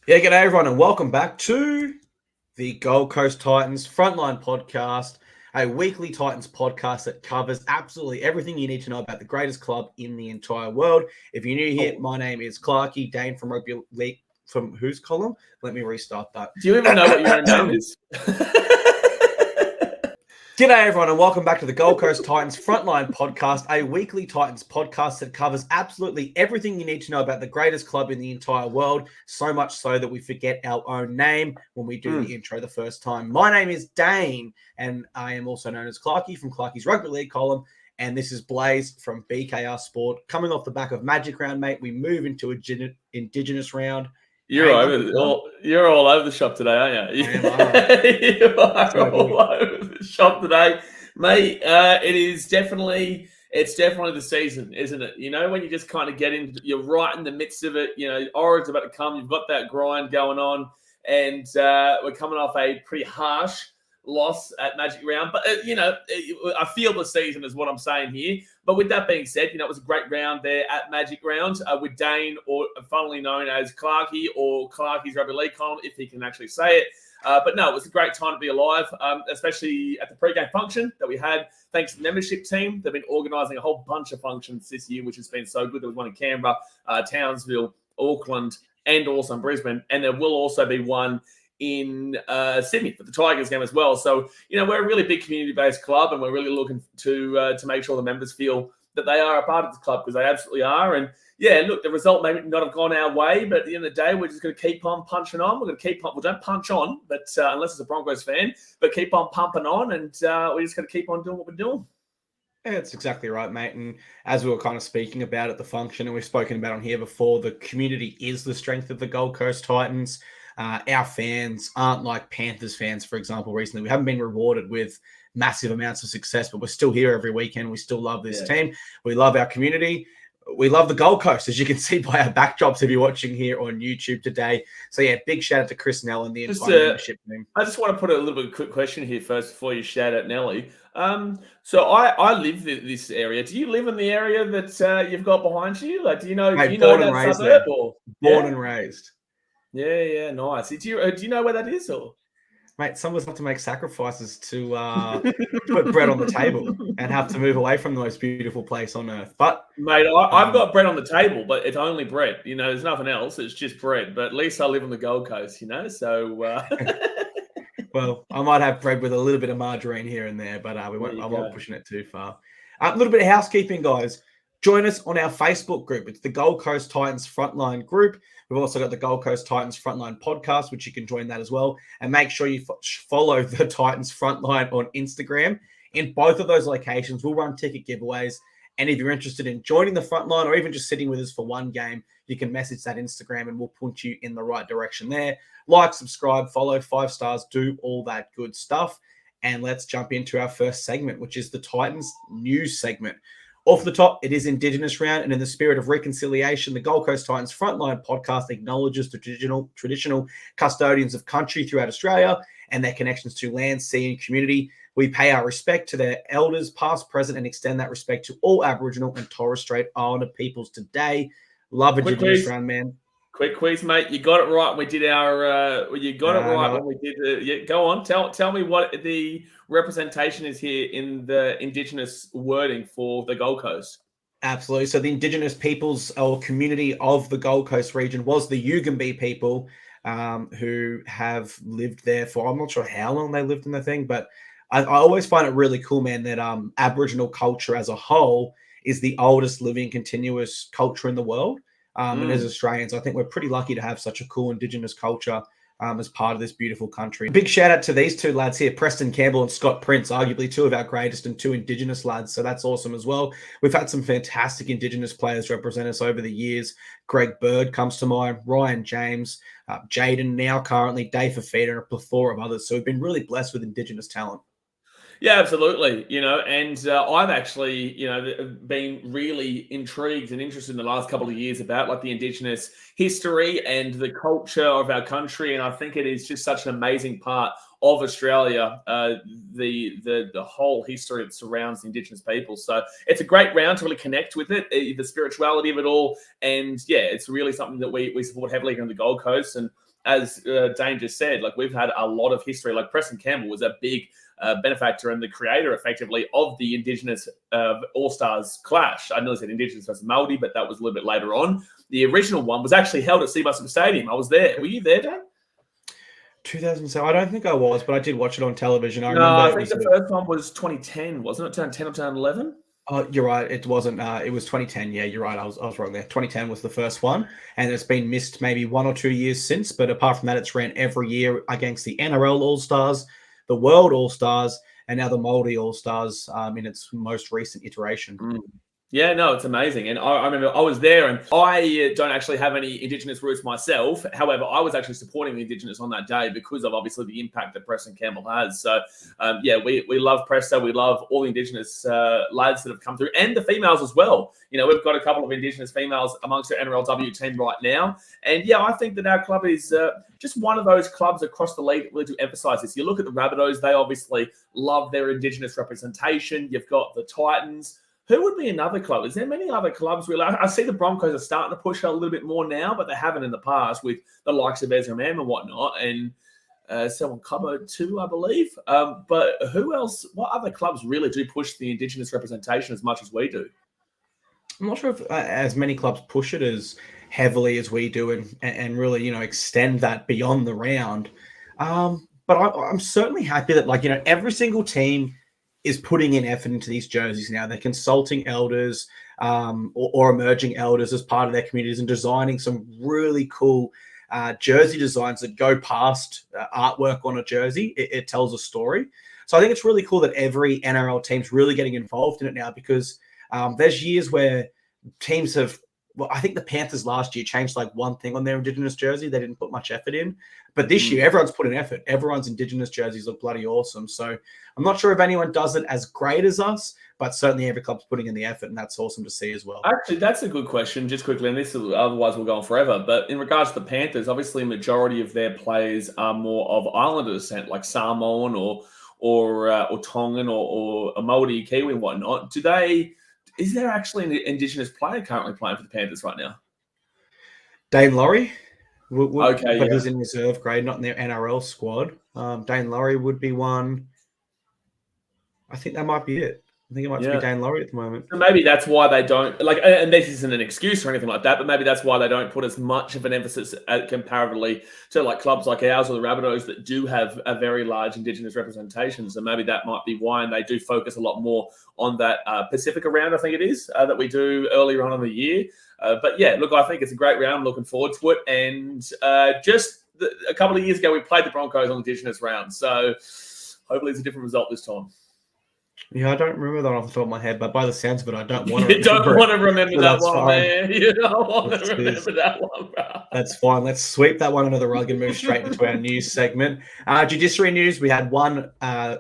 Yeah, g'day everyone and welcome back to the Gold Coast Titans Frontline Podcast, a weekly Titans podcast that covers absolutely everything you need to know about the greatest club in the entire world. If you're new here, my name is Clarkey, Dane from Rugby League. From whose column? Let me restart that. Do you even know what your own name is? G'day everyone and welcome back to the Gold Coast Titans Frontline Podcast, a weekly Titans podcast that covers absolutely everything you need to know about the greatest club in the entire world, so much so that we forget our own name when we do the intro the first time. My name is Dane and I am also known as Clarkey from Clarkey's Rugby League column, and this is Blaze from BKRsport. Coming off the back of Magic Round, mate, we move into Indigenous Round. You're all over the shop today, aren't you? You are all over the shop today, mate. It's definitely the season, isn't it? You know, when you just kind of you're right in the midst of it. You know, Origin's about to come. You've got that grind going on, and we're coming off a pretty harsh loss at Magic Round. But, I feel the season is what I'm saying here. But with that being said, it was a great round there at Magic Round with Dane, or funnily known as Clarkey, or Clarkey's Rugby League column, if he can actually say it. But no, it was a great time to be alive, especially at the pre-game function that we had. Thanks to the membership team. They've been organising a whole bunch of functions this year, which has been so good. There was one in Canberra, Townsville, Auckland, and also in Brisbane. And there will also be one in Sydney for the Tigers game as well. So, we're a really big community-based club, and we're really looking to make sure the members feel that they are a part of the club, because they absolutely are. And yeah, look, the result may not have gone our way, but at the end of the day, we're just going to keep on punching on. We're going to keep on. Well, don't punch on, but unless it's a Broncos fan, but keep on pumping on, and we're just going to keep on doing what we're doing. Yeah, that's exactly right, mate. And as we were kind of speaking about at the function, and we've spoken about on here before, the community is the strength of the Gold Coast Titans. Our fans aren't like Panthers fans, for example, recently. We haven't been rewarded with massive amounts of success, but we're still here every weekend. We still love this team. We love our community. We love the Gold Coast, as you can see by our backdrops if you're watching here on YouTube today. So, yeah, big shout out to Chris Nell and the entire membership team. I just want to put a little bit of a quick question here first before you shout out Nelly. So I live in this area. Do you live in the area that you've got behind you? Like, do you know that suburb? Born and raised. Yeah, nice. Do you know where that is, or? Mate, some of us have to make sacrifices to put bread on the table and have to move away from the most beautiful place on earth. But mate, I've got bread on the table, but it's only bread. There's nothing else. It's just bread. But at least I live on the Gold Coast, So, well, I might have bread with a little bit of margarine here and there, but I won't pushing it too far. A little bit of housekeeping, guys. Join us on our Facebook group. It's the Gold Coast Titans Frontline group. We've also got the Gold Coast Titans Frontline podcast, which you can join that as well. And make sure you follow the Titans Frontline on Instagram. In both of those locations, we'll run ticket giveaways. And if you're interested in joining the Frontline or even just sitting with us for one game, you can message that Instagram and we'll point you in the right direction there. Like, subscribe, follow, 5 stars, do all that good stuff. And let's jump into our first segment, which is the Titans news segment. Off the top, it is Indigenous Round, and in the spirit of reconciliation, the Gold Coast Titans Frontline podcast acknowledges the traditional custodians of country throughout Australia and their connections to land, sea, and community. We pay our respect to their elders, past, present, and extend that respect to all Aboriginal and Torres Strait Islander peoples today. Love Indigenous Round, man. Quick quiz, mate. You got it right. We did our. You got it right when we did. Go on. Tell me what the representation is here in the Indigenous wording for the Gold Coast. Absolutely. So the Indigenous peoples or community of the Gold Coast region was the Yugambeh people, who have lived there for, I'm not sure how long they lived in the thing, but I always find it really cool, man, that Aboriginal culture as a whole is the oldest living continuous culture in the world. And as Australians, I think we're pretty lucky to have such a cool Indigenous culture as part of this beautiful country. Big shout out to these two lads here, Preston Campbell and Scott Prince, arguably two of our greatest and two Indigenous lads. So that's awesome as well. We've had some fantastic Indigenous players represent us over the years. Greg Bird comes to mind, Ryan James, Jaden now currently, Dave Fafita, and a plethora of others. So we've been really blessed with Indigenous talent. Yeah, absolutely. And I've actually, been really intrigued and interested in the last couple of years about like the Indigenous history and the culture of our country. And I think it is just such an amazing part of Australia, the whole history that surrounds the Indigenous people. So it's a great round to really connect with it, the spirituality of it all. And yeah, it's really something that we support heavily here on the Gold Coast. And as Dane just said, like we've had a lot of history. Like Preston Campbell was a big benefactor and the creator, effectively, of the Indigenous All-Stars clash. I nearly said Indigenous versus Māori, but that was a little bit later on. The original one was actually held at Seabus Stadium. I was there. Were you there, Dan? 2007. I don't think I was, but I did watch it on television. I think the first one was 2010, wasn't it? 2010 or 2011? Oh, you're right. It wasn't. It was 2010. Yeah, you're right. I was wrong there. 2010 was the first one, and it's been missed maybe 1 or 2 years since. But apart from that, it's ran every year against the NRL All-Stars, the World All-Stars, and now the Māori All-Stars in its most recent iteration. Yeah, no, it's amazing. And I remember I was there, and I don't actually have any Indigenous roots myself. However, I was actually supporting the Indigenous on that day because of obviously the impact that Preston Campbell has. So, we love Presto. We love all the Indigenous lads that have come through, and the females as well. You know, we've got a couple of Indigenous females amongst our NRLW team right now. And yeah, I think that our club is just one of those clubs across the league that really do emphasise this. You look at the Rabbitohs, they obviously love their Indigenous representation. You've got the Titans. Who would be another club? Is there many other clubs? Really, I see the Broncos are starting to push it a little bit more now, but they haven't in the past with the likes of Ezra Mam and whatnot, and someone Cubbo too, I believe. But who else? What other clubs really do push the Indigenous representation as much as we do? I'm not sure if as many clubs push it as heavily as we do, and really, you know, extend that beyond the round. But I'm certainly happy that, like, you know, every single team is putting in effort into these jerseys now. They're consulting elders or emerging elders as part of their communities and designing some really cool jersey designs that go past artwork on a jersey. It tells a story. So I think it's really cool that every NRL team's really getting involved in it now, because there's years where teams have, well, I think the Panthers last year changed like one thing on their Indigenous jersey. They didn't put much effort in. But this year, everyone's put in effort. Everyone's Indigenous jerseys look bloody awesome. So I'm not sure if anyone does it as great as us, but certainly every club's putting in the effort, and that's awesome to see as well. Actually, that's a good question, just quickly, and otherwise we'll go on forever. But in regards to the Panthers, obviously a majority of their players are more of Islander descent, like Samoan or Tongan or a Māori, Kiwi and whatnot. Is there actually an Indigenous player currently playing for the Panthers right now? Dane Laurie. But yeah. He's in reserve grade, not in their NRL squad. Dane Laurie would be one. I think that might be it. I think it might be Dane Laurie at the moment. So maybe that's why they don't, like, and this isn't an excuse or anything like that, but maybe that's why they don't put as much of an emphasis comparatively to like clubs like ours or the Rabbitohs that do have a very large Indigenous representation. So maybe that might be why, and they do focus a lot more on that Pacifica round, I think it is, that we do earlier on in the year. But yeah, look, I think it's a great round. I'm looking forward to it. And a couple of years ago, we played the Broncos on the Indigenous round. So hopefully it's a different result this time. Yeah, I don't remember that off the top of my head, but by the sounds of it, I don't want to. You don't want to remember that one, man. You don't want to remember that one, bro. That's fine. Let's sweep that one under the rug and move straight into our news segment. Judiciary news. We had one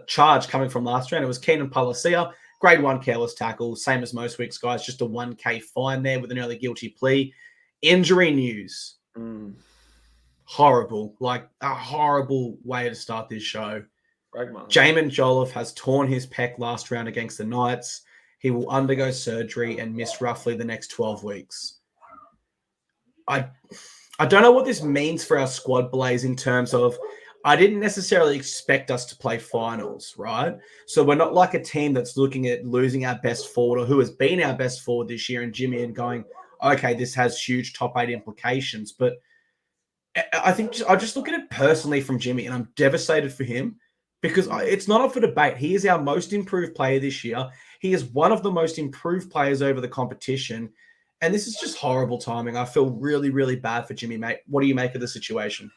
charge coming from last round. It was Keenan Palacia, grade 1 careless tackle, same as most weeks, guys. Just a 1K fine there with an early guilty plea. Injury news. Horrible. Like a horrible way to start this show. Jamin Jolliffe has torn his pec last round against the Knights. He will undergo surgery and miss roughly the next 12 weeks. I don't know what this means for our squad, Blaze, in terms of I didn't necessarily expect us to play finals, right? So we're not like a team that's looking at losing our best forward or who has been our best forward this year and Jimmy and going, okay, this has huge top 8 implications. But I think I just look at it personally from Jimmy, and I'm devastated for him. Because it's not up for debate. He is our most improved player this year. He is one of the most improved players over the competition. And this is just horrible timing. I feel really, really bad for Jimmy, mate. What do you make of the situation?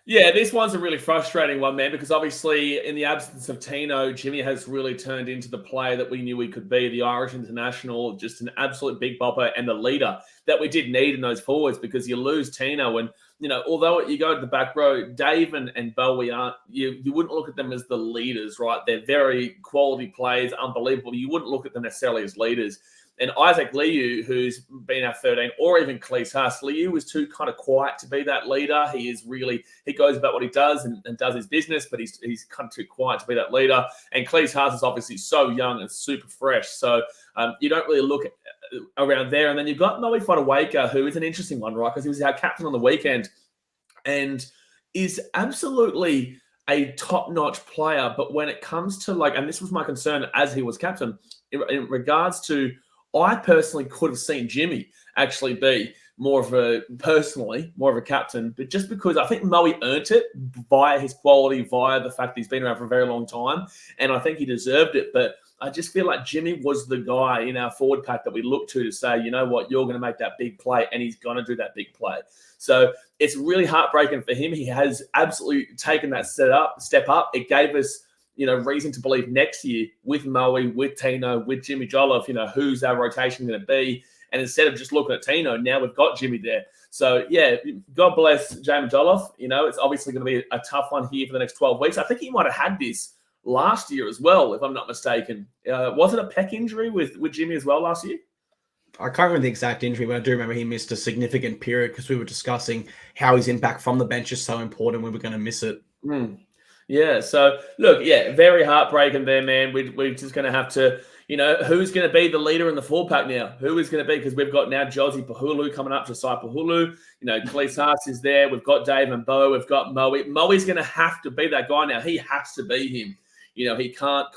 Yeah, this one's a really frustrating one, man, because obviously in the absence of Tino, Jimmy has really turned into the player that we knew he could be, the Irish international, just an absolute big bopper and the leader that we did need in those forwards, because you lose Tino and, you know, although you go to the back row, Dave and Bowie aren't, you wouldn't look at them as the leaders, right? They're very quality players, unbelievable. You wouldn't look at them necessarily as leaders. And Isaac Liu, who's been our 13, or even Cleese Haas, Liu was too kind of quiet to be that leader. He goes about what he does and does his business, but he's kind of too quiet to be that leader. And Cleese Haas is obviously so young and super fresh. So you don't really look around there. And then you've got Noe Fotuaika, who is an interesting one, right? Because he was our captain on the weekend. and is absolutely a top-notch player. But when it comes to and this was my concern as he was captain, in regards to, I personally could have seen Jimmy actually be more of a captain, but just because I think Moe earned it via his quality, via the fact that he's been around for a very long time, and I think he deserved it. But I just feel like Jimmy was the guy in our forward pack that we look to say, you know what, you're going to make that big play, and he's going to do that big play. So it's really heartbreaking for him. He has absolutely taken that step up. It gave us, reason to believe next year with Moe, with Tino, with Jimmy Jolliffe, who's our rotation going to be. And instead of just looking at Tino, now we've got Jimmy there. So, yeah, God bless Jamie Jolliffe. It's obviously going to be a tough one here for the next 12 weeks. I think he might have had this last year as well, if I'm not mistaken. Was it a pec injury with Jimmy as well last year? I can't remember the exact injury, but I do remember he missed a significant period because we were discussing how his impact from the bench is so important. We were going to miss it. Yeah, so, look, very heartbreaking there, man. We're just going to have to, who's going to be the leader in the full pack now? Who is going to be? Because we've got now Josie Pahulu coming up, Josiah Pahulu. Cleese Haas is there. We've got Dave and Bo. We've got Moe. Moe's going to have to be that guy now. He has to be him. He can't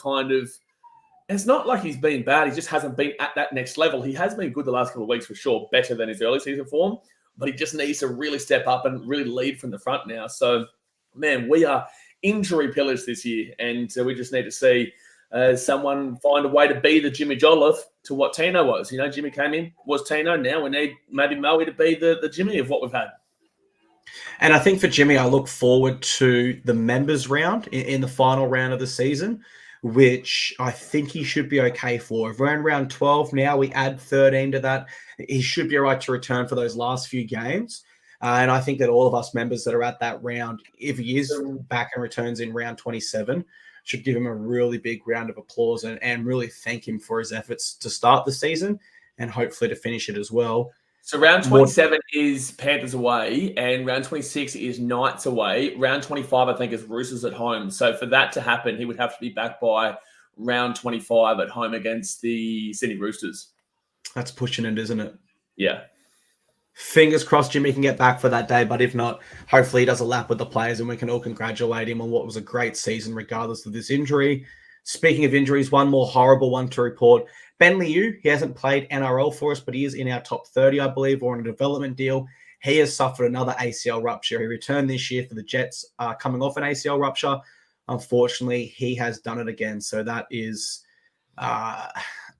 it's not like he's been bad. He just hasn't been at that next level. He has been good the last couple of weeks for sure, better than his early season form, but he just needs to really step up and really lead from the front now. So, man, we are injury pillaged this year, and we just need to see someone find a way to be the Jimmy Jolliffe to what Tino was. Jimmy came in, was Tino. Now we need maybe Moe to be the Jimmy of what we've had. And I think for Jimmy, I look forward to the members round in the final round of the season, which I think he should be okay for. If we're in round 12 now, we add 13 to that. He should be all right to return for those last few games. And I think that all of us members that are at that round, if he is back and returns in round 27, should give him a really big round of applause and really thank him for his efforts to start the season and hopefully to finish it as well. So round 27 is Panthers away, and round 26 is Knights away. Round 25, I think, is Roosters at home. So for that to happen, he would have to be back by round 25 at home against the Sydney Roosters. That's pushing it, isn't it? Yeah. Fingers crossed Jimmy can get back for that day, but if not, hopefully he does a lap with the players and we can all congratulate him on what was a great season regardless of this injury. Speaking of injuries, one more horrible one to report. Ben Liu, he hasn't played NRL for us, but he is in our top 30, I believe, or on a development deal. He has suffered another ACL rupture. He returned this year for the Jets, coming off an ACL rupture. Unfortunately, he has done it again. So that is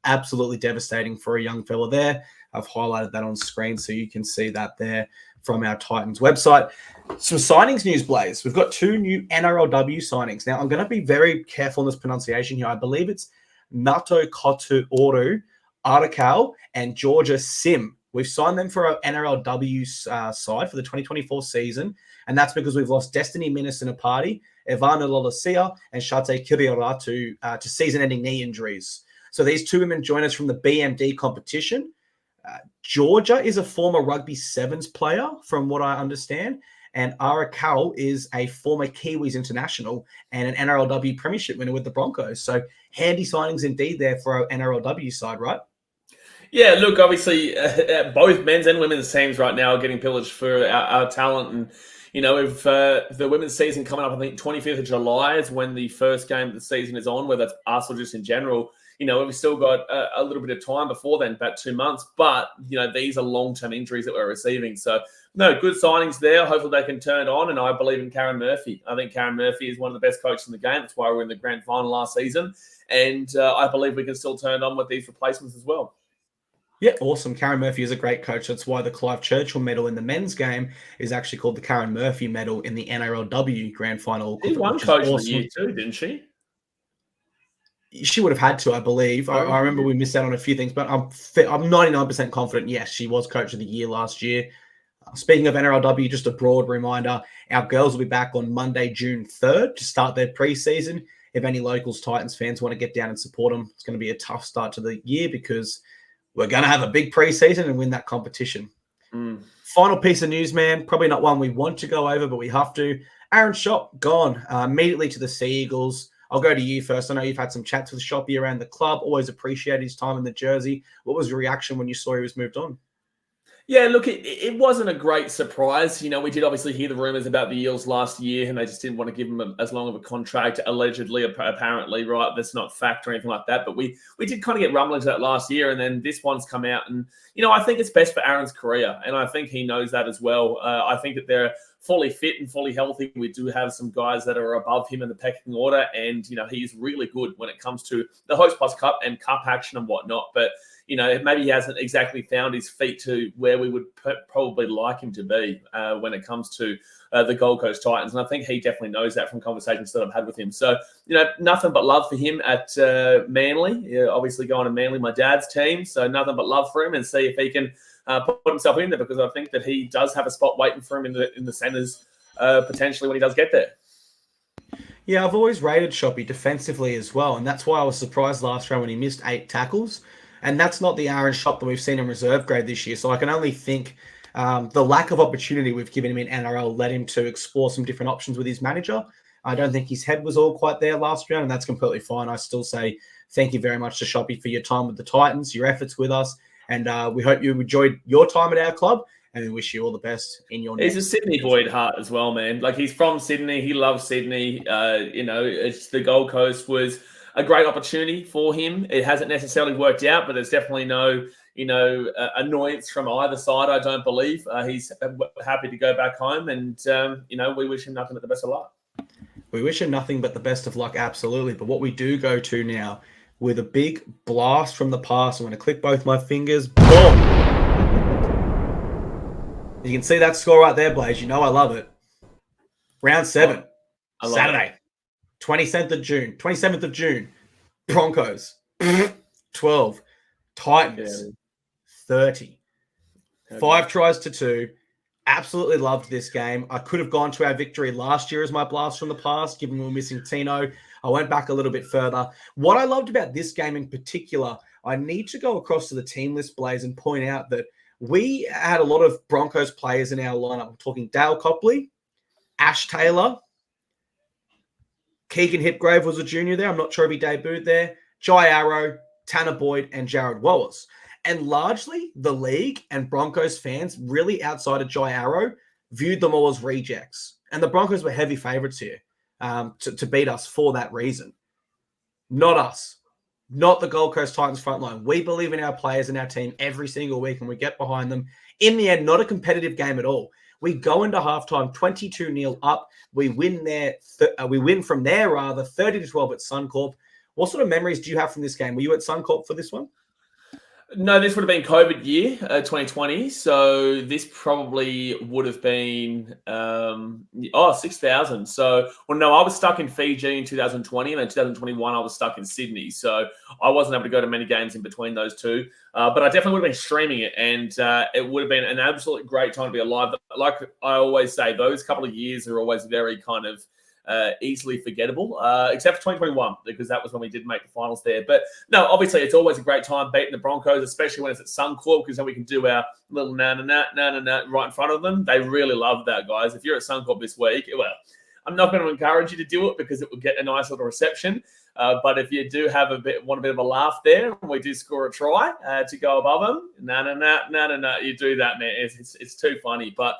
absolutely devastating for a young fella there. I've highlighted that on screen so you can see that there from our Titans website. Some signings news, Blaze. We've got 2 new NRLW signings. Now, I'm going to be very careful in this pronunciation here. I believe it's Nato Kotu Oru, Arakal, and Georgia Sim. We've signed them for our NRLW side for the 2024 season, and that's because we've lost Destiny Minnesota, Ivana Lolasia, and Shate Kiriora to season-ending knee injuries. So these 2 women join us from the BMD competition. Georgia is a former Rugby Sevens player, from what I understand, and Arakal is a former Kiwis international and an NRLW premiership winner with the Broncos. So handy signings indeed there for our NRLW side, right? Yeah, look, obviously, both men's and women's teams right now are getting pillaged for our talent. And, if the women's season coming up, I think 25th of July is when the first game of the season is on, whether that's us or just in general. We've still got a little bit of time before then, about 2 months. But, these are long-term injuries that we're receiving. So, no, good signings there. Hopefully they can turn it on. And I believe in Karen Murphy. I think Karen Murphy is one of the best coaches in the game. That's why we were in the grand final last season. And I believe we can still turn it on with these replacements as well. Yeah, awesome. Karen Murphy is a great coach. That's why the Clive Churchill medal in the men's game is actually called the Karen Murphy medal in the NRLW grand final. She won coach of the year too, didn't she? She would have had to, I believe. I remember we missed out on a few things, but I'm 99% confident, yes, she was coach of the year last year. Speaking of NRLW, just a broad reminder, our girls will be back on Monday, June 3rd to start their preseason. If any locals Titans fans want to get down and support them, it's going to be a tough start to the year because we're going to have a big preseason and win that competition. Final piece of news, man. Probably not one we want to go over, but we have to. Aaron Schopp, gone immediately to the Seagulls. I'll go to you first. I know you've had some chats with Shoppy around the club. Always appreciate his time in the jersey. What was your reaction when you saw he was moved on? Yeah, look, it wasn't a great surprise. You know, we did obviously hear the rumours about the Eels last year, and they just didn't want to give him as long of a contract, allegedly, apparently, right? That's not fact or anything like that. But we did kind of get rumblings of that last year, and then this one's come out. And, you know, I think it's best for Aaron's career, and I think he knows that as well. I think that they're fully fit and fully healthy. We do have some guys that are above him in the pecking order, and, you know, he's really good when it comes to the HostPlus Cup and Cup action and whatnot. But you know, maybe he hasn't exactly found his feet to where we would probably like him to be when it comes to the Gold Coast Titans. And I think he definitely knows that from conversations that I've had with him. So, you know, nothing but love for him at Manly. Yeah, obviously going to Manly, my dad's team. So nothing but love for him, and see if he can put himself in there, because I think that he does have a spot waiting for him in the centres potentially when he does get there. Yeah, I've always rated Shoppy defensively as well, and that's why I was surprised last round when he missed 8 tackles. And that's not the Aaron Shop that we've seen in reserve grade this year. So I can only think the lack of opportunity we've given him in NRL led him to explore some different options with his manager. I don't think his head was all quite there last round, and that's completely fine. I still say thank you very much to Shoppy for your time with the Titans, your efforts with us, and we hope you enjoyed your time at our club, and we wish you all the best in your He's a Sydney boy at heart as well, man. Like, he's from Sydney. He loves Sydney. You know, it's the Gold Coast was a great opportunity for him. It hasn't necessarily worked out, but there's definitely no, you know, annoyance from either side, I don't believe. He's happy to go back home, and, you know, we wish him nothing but the best of luck. We wish him nothing but the best of luck, absolutely. But what we do go to now with a big blast from the past, I'm going to click both my fingers. Boom! You can see that score right there, Blaze. You know I love it. Round 7, Saturday. 27th of June, Broncos, 12, Titans, 30. 5 tries to 2. Absolutely loved this game. I could have gone to our victory last year as my blast from the past, given we were missing Tino. I went back a little bit further. What I loved about this game in particular, I need to go across to the team list, Blaze, and point out that we had a lot of Broncos players in our lineup. I'm talking Dale Copley, Ash Taylor, Keegan Hipgrave was a junior there. I'm not sure if he debuted there. Jai Arrow, Tanner Boyd, and Jared Wallace. And largely, the league and Broncos fans, really outside of Jai Arrow, viewed them all as rejects. And the Broncos were heavy favourites here to beat us for that reason. Not us. Not the Gold Coast Titans frontline. We believe in our players and our team every single week, and we get behind them. In the end, not a competitive game at all. We go into halftime 22-0 up. We win there. We win from there, 30-12 at Suncorp. What sort of memories do you have from this game? Were you at Suncorp for this one? No, this would have been COVID year, 2020. So this probably would have been 6,000. So, well, no, I was stuck in Fiji in 2020, and in 2021 I was stuck in Sydney. So I wasn't able to go to many games in between those two. But I definitely would have been streaming it, and it would have been an absolutely great time to be alive. Like I always say, those couple of years are always very kind of easily forgettable, except for 2021, because that was when we did make the finals there. But no, obviously it's always a great time beating the Broncos, especially when it's at Suncorp, because then we can do our little na-na-na right in front of them. They really love that, guys. If you're at Suncorp this week, well, I'm not going to encourage you to do it because it will get a nice little reception. But if you do have want a bit of a laugh there, and we do score a try to go above them, no, you do that, man. It's too funny. But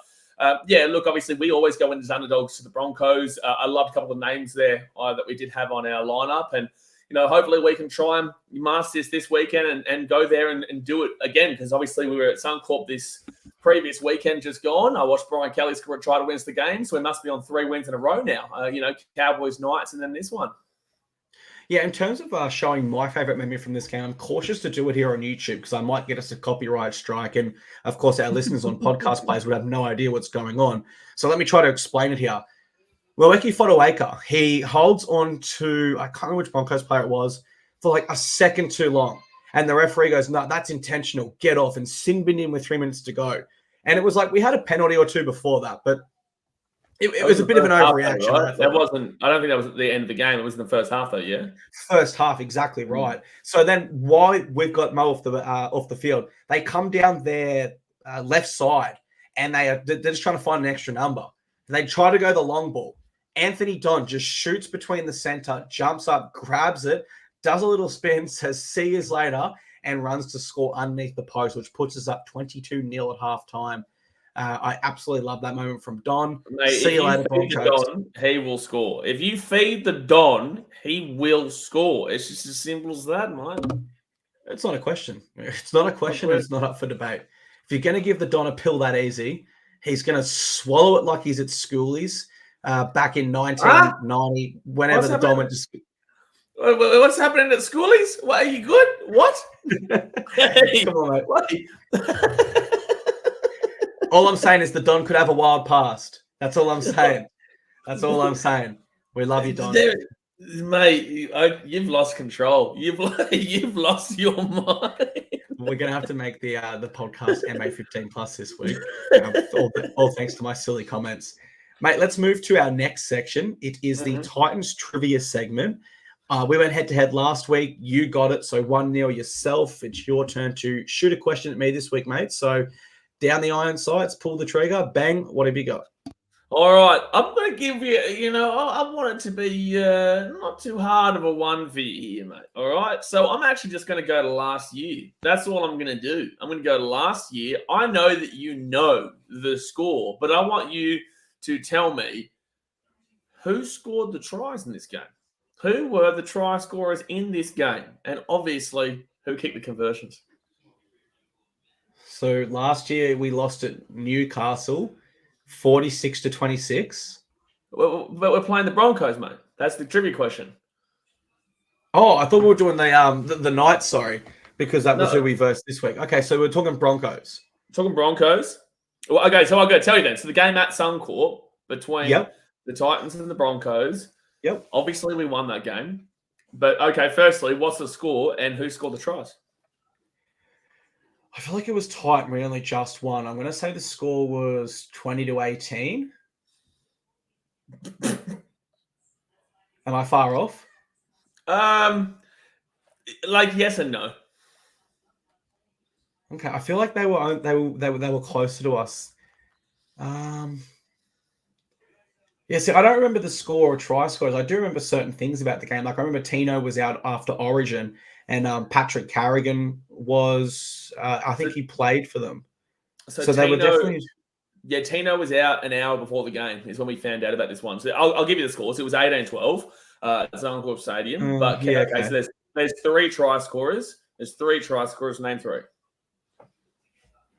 yeah, look, obviously we always go in as underdogs to the Broncos. I loved a couple of names there that we did have on our lineup, and you know, hopefully we can try and master this weekend and go there and do it again, because obviously we were at Suncorp this previous weekend just gone. I watched Brian Kelly score a try to win the game, so we must be on 3 wins in a row now. You know, Cowboys, Knights, and then this one. Yeah, in terms of showing my favourite memory from this game, I'm cautious to do it here on YouTube because I might get us a copyright strike. And, of course, our listeners on podcast players would have no idea what's going on. So let me try to explain it here. Waweki Fotuaika, he holds on to, I can't remember which Broncos player it was, for like a second too long. And the referee goes, no, that's intentional. Get off. And sin binned him with 3 minutes to go. And it was like we had a penalty or two before that, but it was a bit of an overreaction. Right? I don't think that was at the end of the game. It was in the first half, though. Yeah, first half, exactly right. So then, why we've got Mo off the field? They come down their left side, and they're just trying to find an extra number. They try to go the long ball. Anthony Don just shoots between the center, jumps up, grabs it, does a little spin, says "see you later," and runs to score underneath the post, which puts us up 22-0 at halftime. I absolutely love that moment from Don. Mate, See you later, Broncos. Don, he will score. If you feed the Don, he will score. It's just as simple as that, mate. It's not a question. It's not a question. It's not up for debate. If you're going to give the Don a pill that easy, he's going to swallow it like he's at schoolies back in 1990, whenever the Don went to school. What's happening at schoolies? What, are you good? What? Hey, come on, mate. All I'm saying is the Don could have a wild past. That's all I'm saying. That's all I'm saying. We love you, Don. Mate, you've lost control. You've lost your mind. We're going to have to make the podcast MA15 plus this week. All thanks to my silly comments. Mate, let's move to our next section. It is the Titans trivia segment. We went head-to-head last week. You got it, so 1-0 yourself. It's your turn to shoot a question at me this week, mate. So down the iron sights, pull the trigger, bang. What have you got? All right, I'm going to give you, I want it to be not too hard of a one for you here, mate. All right, so I'm actually just going to go to last year. That's all I'm going to do. I'm going to go to last year. I know that you know the score, but I want you to tell me who scored the tries in this game. Who were the try scorers in this game? And obviously, who kicked the conversions? So last year we lost at Newcastle, 46-26. But we're playing the Broncos, mate. That's the trivia question. Oh, I thought we were doing the Knights, sorry, because that was who we versed this week. Okay, so we're talking Broncos. Talking Broncos. Well, okay, so I'll go tell you then. So the game at Suncorp between the Titans and the Broncos. Yep. Obviously, we won that game. But, okay, firstly, what's the score and who scored the tries? I feel like it was tight and we only just won. I'm going to say the score was 20-18. Am I far off? Yes and no. Okay, I feel like they were closer to us. Yeah, see, I don't remember the score or try scores. I do remember certain things about the game. Like I remember Tino was out after Origin, and Patrick Carrigan was. I think he played for them. So Tino, they were definitely. Yeah, Tino was out an hour before the game. Is when we found out about this one. So I'll give you the scores. It was 18-12 at Suncorp Stadium. But okay, so there's 3 try scorers. There's 3 try scorers. Name 3.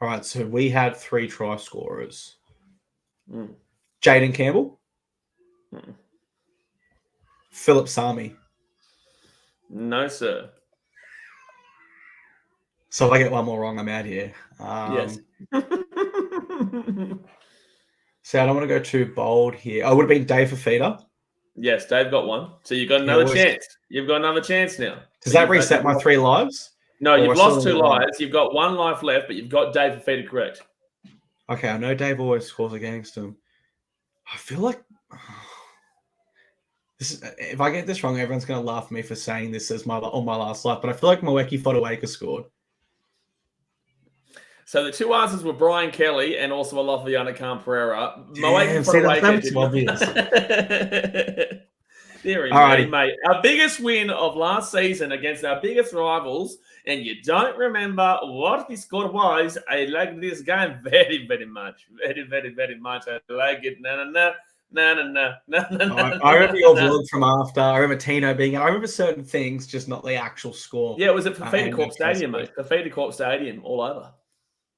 All right, so we had 3 try scorers. Jaden Campbell. Philip Sami. No, sir. So if I get one more wrong, I'm out here. Yes. So I don't want to go too bold here. I would have been Dave Fafita. Yes, Dave got one. So you've got another chance. You've got another chance now. Does that reset my 3 lives? No, you've lost 2 lives. You've got 1 life left, but you've got Dave Fafita correct. Okay, I know Dave always scores against him. I feel like if I get this wrong, everyone's going to laugh at me for saying this as my last life, but I feel like Mweki Fotuaika scored. So the 2 answers were Brian Kelly and also Alofiana Khan-Pereira. Damn, see, that's obvious. There we go, mate. Our biggest win of last season against our biggest rivals, and you don't remember what the score was. I like this game very, very much. Very, very, very much. I like it. No. I remember your vlog from after. I remember Tino being. I remember certain things, just not the actual score. Yeah, it was at Fafita Corp Stadium, mate. Fafita Corp Stadium, all over.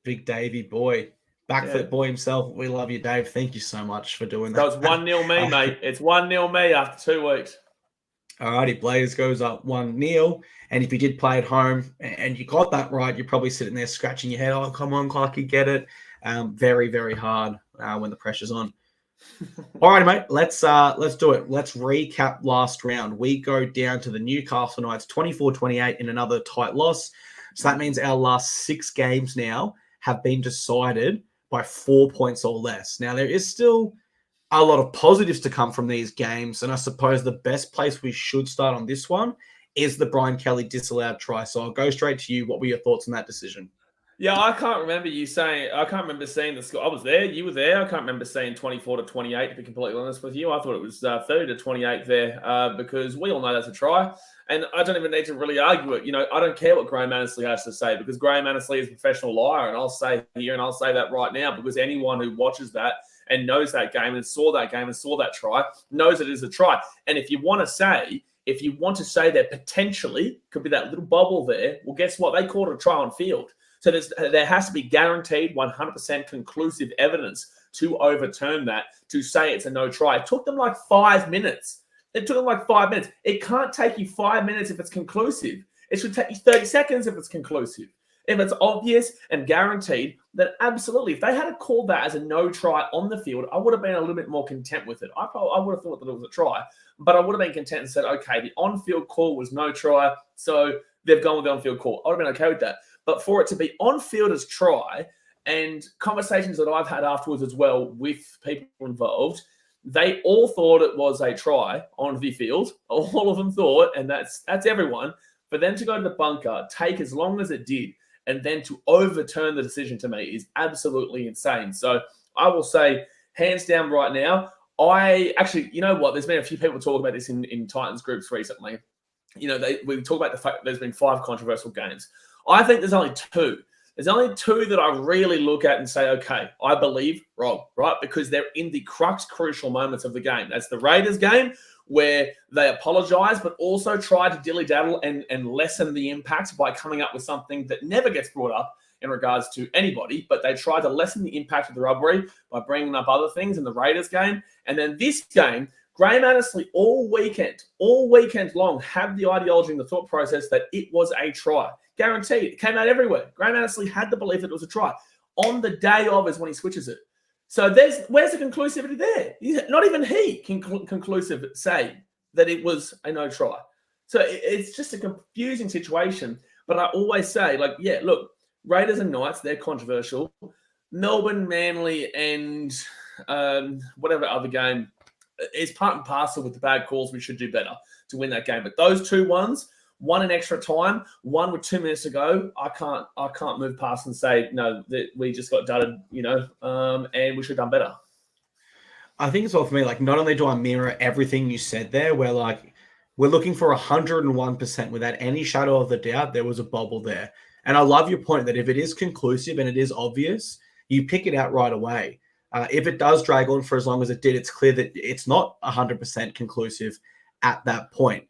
Big Davey boy, backflip boy himself. We love you, Dave. Thank you so much for doing that. So it's 1-0 me, mate. It's 1-0 me after 2 weeks. Alrighty, Blaze goes up 1-0. And if you did play at home and you got that right, you're probably sitting there scratching your head. Oh, come on, Clarkey, get it. Very, very hard when the pressure's on. All right, mate. Let's do it. Let's recap last round. We go down to the Newcastle Knights, 24-28 in another tight loss. So that means our last 6 games now have been decided by 4 points or less. Now, there is still a lot of positives to come from these games, and I suppose the best place we should start on this one is the Brian Kelly disallowed try. So I'll go straight to you. What were your thoughts on that decision? Yeah, I can't remember you saying. I can't remember seeing the score. I was there. You were there. I can't remember saying 24-28. To be completely honest with you, I thought it was 30-28 there because we all know that's a try, and I don't even need to really argue it. I don't care what Graham Annesley has to say because Graham Annesley is a professional liar, and I'll say here and I'll say that right now because anyone who watches that and knows that game and saw that try knows it is a try. And if you want to say there potentially could be that little bubble there, well, guess what? They called it a try on field. So there has to be guaranteed 100% conclusive evidence to overturn that, to say it's a no try. It took them like 5 minutes. It can't take you 5 minutes if it's conclusive. It should take you 30 seconds if it's conclusive. If it's obvious and guaranteed, then absolutely. If they had called that as a no try on the field, I would have been a little bit more content with it. I would have thought that it was a try, but I would have been content and said, okay, the on-field call was no try, so they've gone with the on-field call. I would have been okay with that. But for it to be on-field as try, and conversations that I've had afterwards as well with people involved, they all thought it was a try on the field. All of them thought, and that's everyone. For them to go to the bunker, take as long as it did, and then to overturn the decision to me is absolutely insane. So I will say, hands down right now, you know what? There's been a few people talking about this in Titans groups recently. We talk about the fact that there's been 5 controversial games. I think there's only 2. There's only 2 that I really look at and say, okay, I believe Rob, right? Because they're in the crucial moments of the game. That's the Raiders game where they apologize, but also try to dilly-daddle and lessen the impact by coming up with something that never gets brought up in regards to anybody, but they try to lessen the impact of the rivalry by bringing up other things in the Raiders game. And then this game, Graham Annesley all weekend long had the ideology and the thought process that it was a try. Guaranteed. It came out everywhere. Graham Annesley had the belief that it was a try. On the day of is when he switches it. So where's the conclusivity there? Not even he can conclusive say that it was a no try. So it's just a confusing situation. But I always say, look, Raiders and Knights, they're controversial. Melbourne, Manly, and whatever other game is part and parcel with the bad calls. We should do better to win that game. But those 2 ones, one in extra time, one with 2 minutes to go, I can't move past and say, no, that we just got dudded, and we should have done better. I think it's all for me. Not only do I mirror everything you said there, where we're looking for 101% without any shadow of a doubt, there was a bubble there. And I love your point that if it is conclusive and it is obvious, you pick it out right away. If it does drag on for as long as it did, it's clear that it's not 100% conclusive at that point.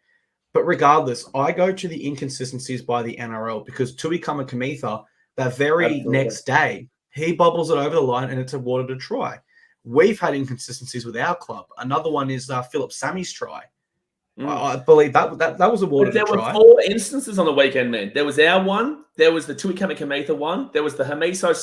But regardless, I go to the inconsistencies by the NRL because Tui Kamikamica, that very next day, he bobbles it over the line and it's awarded a try. We've had inconsistencies with our club. Another one is Philip Sammy's try. I believe that was awarded a try. There were 4 instances on the weekend, man. There was our one. There was the Tui Kamikamica one. There was the Hamiso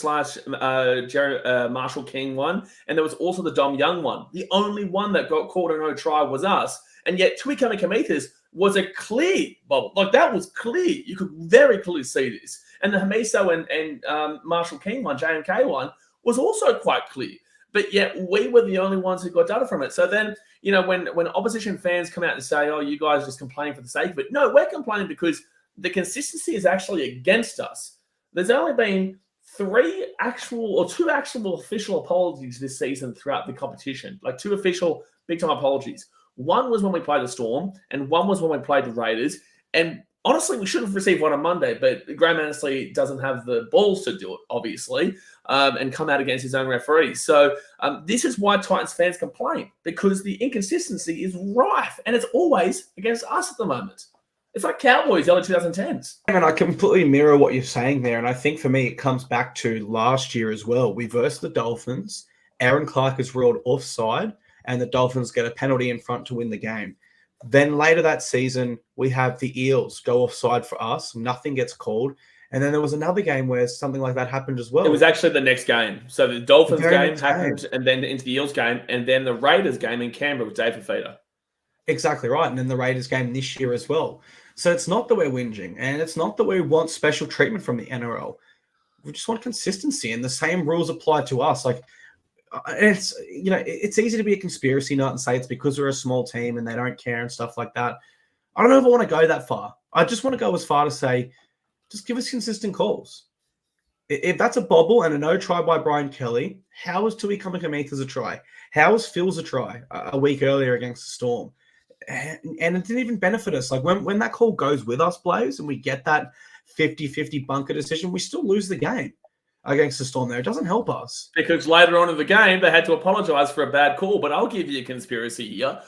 / Marshall King one. And there was also the Dom Young one. The only one that got called a no try was us. And yet Tui Kamikamica's was a clear bubble. That was clear. You could very clearly see this. And the Hamiso and Marshall King one, JMK one, was also quite clear. But yet we were the only ones who got data from it. So then, when opposition fans come out and say, oh, you guys are just complaining for the sake of it. No, we're complaining because the consistency is actually against us. There's only been 2 actual official apologies this season throughout the competition. 2 official big-time apologies. One was when we played the Storm, and one was when we played the Raiders. And honestly, we should have received one on Monday, but Graham Annesley doesn't have the balls to do it, obviously, and come out against his own referee. So this is why Titans fans complain, because the inconsistency is rife, and it's always against us at the moment. It's like Cowboys, early 2010s. And I completely mirror what you're saying there, and I think for me, it comes back to last year as well. We versed the Dolphins. Aaron Clark is ruled offside, and the Dolphins get a penalty in front to win the game. Then later that season, we have the Eels go offside for us. Nothing gets called. And then there was another game where something like that happened as well. It was actually the next game. So the Dolphins game happened and then into the Eels game and then the Raiders game in Canberra with Dave Fafita. Exactly right. And then the Raiders game this year as well. So it's not that we're whinging and it's not that we want special treatment from the NRL. We just want consistency and the same rules apply to us. It's easy to be a conspiracy nut and say it's because we're a small team and they don't care and stuff like that. I don't know if I want to go that far. I just want to go as far to say, just give us consistent calls. If that's a bobble and a no try by Brian Kelly, how was Tui Kamikamitas a try? How was Phil's a try a week earlier against the Storm? And it didn't even benefit us. Like when that call goes with us, Blaze, and we get that 50-50 bunker decision, we still lose the game against the Storm there. It doesn't help us. Because later on in the game, they had to apologise for a bad call. But I'll give you a conspiracy here.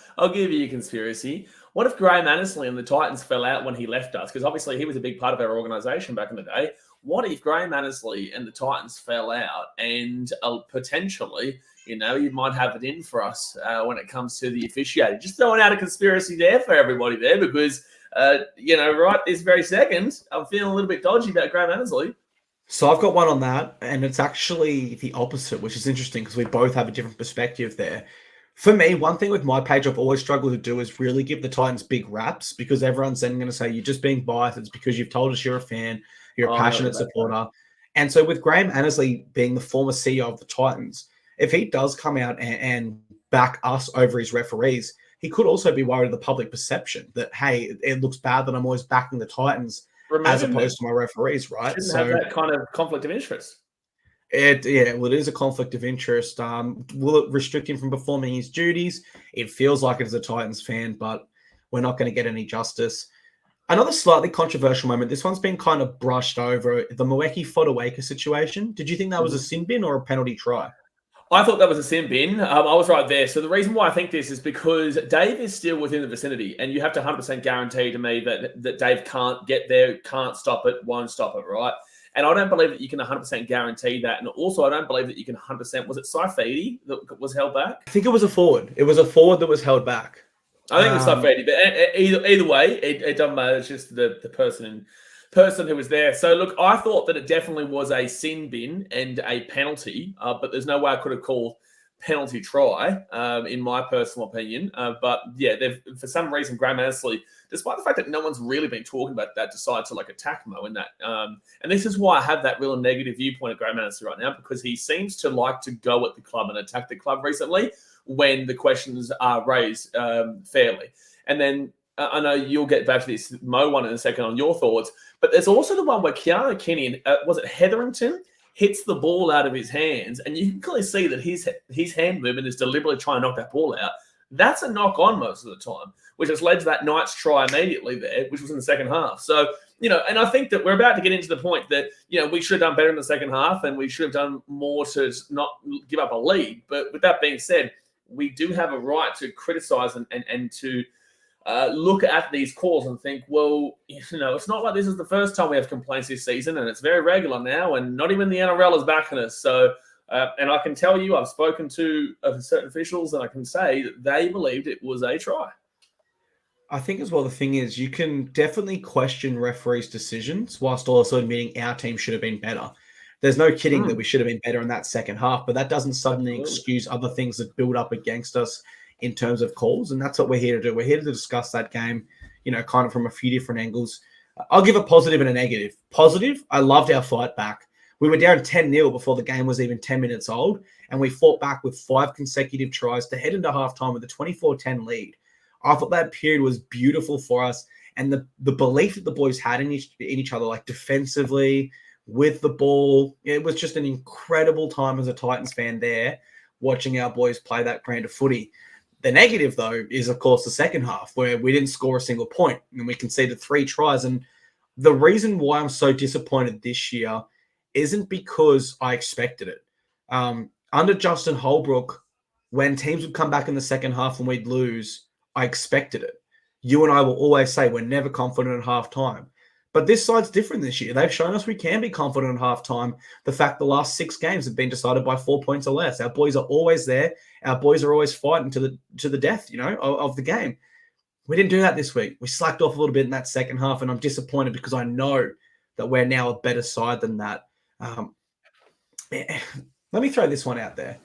What if Graham Annesley and the Titans fell out when he left us? Because obviously he was a big part of our organisation back in the day. What if Graham Annesley and the Titans fell out and potentially, you might have it in for us when it comes to the officiating? Just throwing out a conspiracy there for everybody there because, right this very second, I'm feeling a little bit dodgy about Graham Annesley. So I've got one on that, and it's actually the opposite, which is interesting because we both have a different perspective there. For me, one thing with my page I've always struggled to do is really give the Titans big raps because everyone's then going to say, you're just being biased. It's because you've told us you're a fan. You're a passionate supporter. And so with Graham Annesley being the former CEO of the Titans, if he does come out and back us over his referees, he could also be worried of the public perception that, hey, it looks bad that I'm always backing the Titans as opposed to my referees, right? So have that kind of conflict of interest. It is a conflict of interest. Will it restrict him from performing his duties? It feels like it as a Titans fan, but we're not going to get any justice. Another slightly controversial moment. This one's been kind of brushed over. The Moeki-Fotuaika situation. Did you think that was a sin bin or a penalty try? I thought that was a sin bin. I was right there. So the reason why I think this is because Dave is still within the vicinity, and you have to 100% guarantee to me that Dave can't get there, can't stop it, won't stop it, right? And I don't believe that you can 100% guarantee that. And also, I don't believe that you can 100%. Was it Saifidi that was held back? I think it was a forward. It was a forward that was held back. I think it was Saifidi. But either way, it doesn't matter. It's just the person who was there. So, look, I thought that it definitely was a sin bin and a penalty, but there's no way I could have called penalty try, in my personal opinion. But, yeah, for some reason, Graham Annesley, despite the fact that no one's really been talking about that, decided to, attack Mo in that. And this is why I have that real negative viewpoint of Graham Annesley right now, because he seems to like to go at the club and attack the club recently when the questions are raised fairly. And then I know you'll get back to this Mo one in a second on your thoughts, but there's also the one where Keanu Kenny, was it Hetherington, hits the ball out of his hands, and you can clearly see that his hand movement is deliberately trying to knock that ball out. That's a knock on most of the time, which has led to that Knights try immediately there, which was in the second half. So, and I think that we're about to get into the point that, we should have done better in the second half and we should have done more to not give up a lead. But with that being said, we do have a right to criticize and to look at these calls and think, well, it's not like this is the first time we have complaints this season, and it's very regular now, and not even the NRL is backing us. So, and I can tell you, I've spoken to certain officials, and I can say that they believed it was a try. I think as well, the thing is, you can definitely question referees' decisions whilst also admitting our team should have been better. There's no kidding that we should have been better in that second half, but that doesn't suddenly excuse other things that build up against us in terms of calls, and that's what we're here to do. We're here to discuss that game, kind of from a few different angles. I'll give a positive and a negative. Positive, I loved our fight back. We were down 10-0 before the game was even 10 minutes old, and we fought back with 5 consecutive tries to head into halftime with a 24-10 lead. I thought that period was beautiful for us, and the belief that the boys had in each other, like defensively, with the ball, it was just an incredible time as a Titans fan there, watching our boys play that brand of footy. The negative, though, is, of course, the second half, where we didn't score a single point, and we conceded 3 tries. And the reason why I'm so disappointed this year isn't because I expected it. Under Justin Holbrook, when teams would come back in the second half and we'd lose, I expected it. You and I will always say we're never confident at halftime. But this side's different this year. They've shown us we can be confident at halftime. The fact the last 6 games have been decided by 4 points or less. Our boys are always there. Our boys are always fighting to the death, of the game. We didn't do that this week. We slacked off a little bit in that second half, and I'm disappointed because I know that we're now a better side than that. Let me throw this one out there.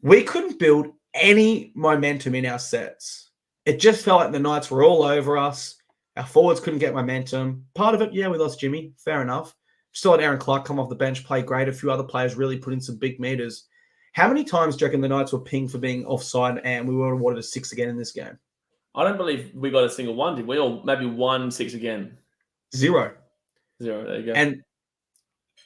We couldn't build any momentum in our sets. It just felt like the Knights were all over us. Our forwards couldn't get momentum. Part of it, yeah, we lost Jimmy. Fair enough. Still had Aaron Clark come off the bench, play great. A few other players really put in some big meters. How many times do you reckon the Knights were pinged for being offside and we were awarded a 6 again in this game? I don't believe we got a single one, did we? Or maybe 1 6 again? 0. There you go. And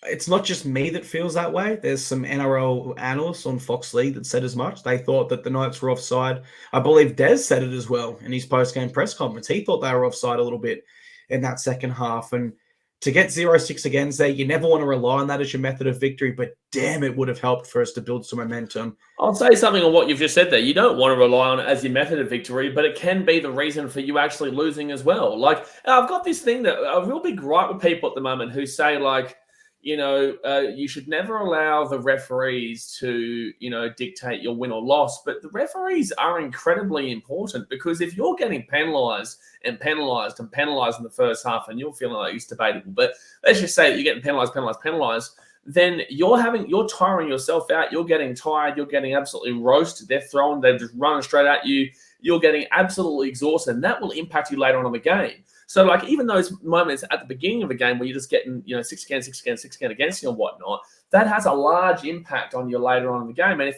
it's not just me that feels that way. There's some NRL analysts on Fox League that said as much. They thought that the Knights were offside. I believe Des said it as well in his post-game press conference. He thought they were offside a little bit in that second half. And to get 0-6 against there, you never want to rely on that as your method of victory, but damn, it would have helped for us to build some momentum. I'll say something on what you've just said there. You don't want to rely on it as your method of victory, but it can be the reason for you actually losing as well. Like, I've got this thing that a real big gripe with people at the moment who say, like, you should never allow the referees to, dictate your win or loss. But the referees are incredibly important, because if you're getting penalised in the first half and you're feeling like it's debatable, but let's just say that you're getting penalised, then you're tiring yourself out. You're getting tired. You're getting absolutely roasted. They're just running straight at you. You're getting absolutely exhausted, and that will impact you later on the game. So, like, even those moments at the beginning of the game where you're just getting, 6 against you and whatnot, that has a large impact on you later on in the game. And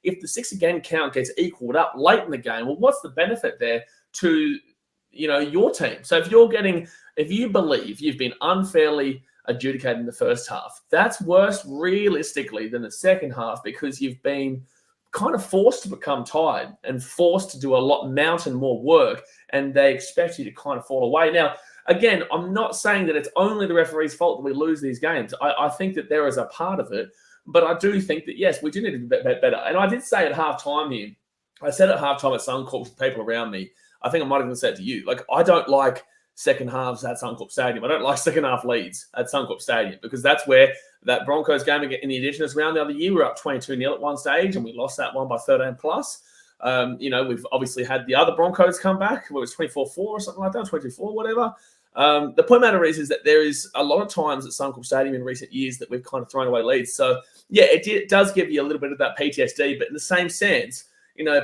if the 6 again count gets equaled up late in the game, well, what's the benefit there to, your team? So if you believe you've been unfairly adjudicated in the first half, that's worse realistically than the second half, because you've been kind of forced to become tired and forced to do mountain more work, and they expect you to kind of fall away. Now, again, I'm not saying that it's only the referee's fault that we lose these games. I think that there is a part of it, but I do think that, yes, we do need to be better. And I did say at halftime here, I said at halftime at Suncorp to people around me, I think I might have even said to you, like, I don't like second halves at Suncorp Stadium. I don't like second half leads at Suncorp Stadium, because that's where that Broncos game in the Indigenous Round the other year, we were up 22-0 at one stage, and we lost that one by 13 plus. We've obviously had the other Broncos come back, where it was 24-4 or something like that, 24, whatever. The point matter is that there is a lot of times at Suncorp Stadium in recent years that we've kind of thrown away leads. So, yeah, it does give you a little bit of that PTSD, but in the same sense,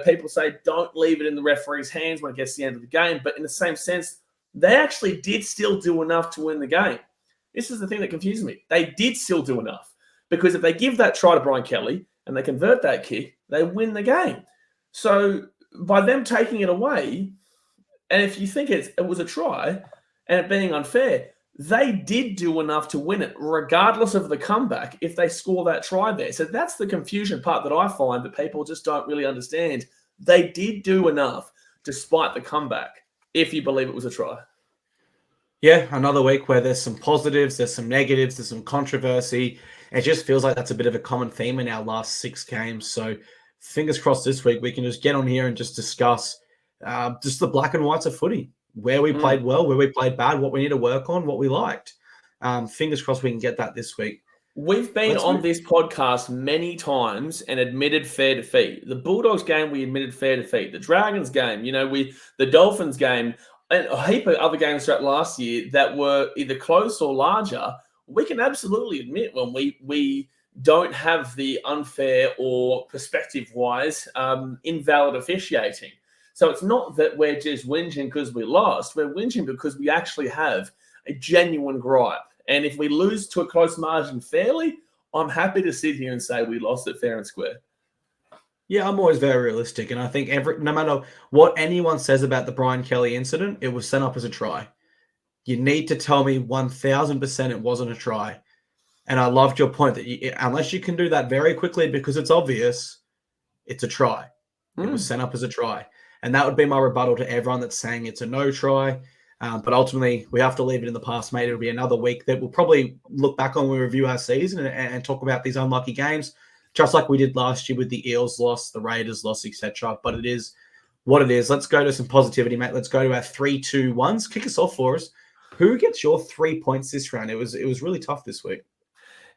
people say don't leave it in the referee's hands when it gets to the end of the game, but in the same sense, they actually did still do enough to win the game. This is the thing that confuses me. They did still do enough, because if they give that try to Brian Kelly and they convert that kick, they win the game. So by them taking it away, and if you think it was a try and it being unfair, they did do enough to win it, regardless of the comeback, if they score that try there. So that's the confusion part that I find that people just don't really understand. They did do enough despite the comeback, if you believe it was a try. Yeah, another week where there's some positives, there's some negatives, there's some controversy. It just feels like that's a bit of a common theme in our last 6 games. So fingers crossed this week we can just get on here and just discuss just the black and whites of footy, where we played well, where we played bad, what we need to work on, what we liked. Fingers crossed we can get that this week. We've been on this podcast many times and admitted fair defeat. The Bulldogs game, we admitted fair defeat. The Dragons game, the Dolphins game, and a heap of other games throughout last year that were either close or larger, we can absolutely admit when we don't have the unfair or perspective-wise invalid officiating. So it's not that we're just whinging because we lost. We're whinging because we actually have a genuine gripe. And if we lose to a close margin fairly, I'm happy to sit here and say we lost it fair and square. Yeah, I'm always very realistic. And I think no matter what anyone says about the Brian Kelly incident, it was set up as a try. You need to tell me 1,000% it wasn't a try. And I loved your point that unless you can do that very quickly because it's obvious, it's a try. It was set up as a try. And that would be my rebuttal to everyone that's saying it's a no try. But ultimately, we have to leave it in the past, mate. It'll be another week that we'll probably look back on when we review our season and talk about these unlucky games, just like we did last year with the Eels loss, the Raiders loss, etc. But it is what it is. Let's go to some positivity, mate. Let's go to our 3-2-1s. Kick us off for us. Who gets your 3 points this round? It was really tough this week.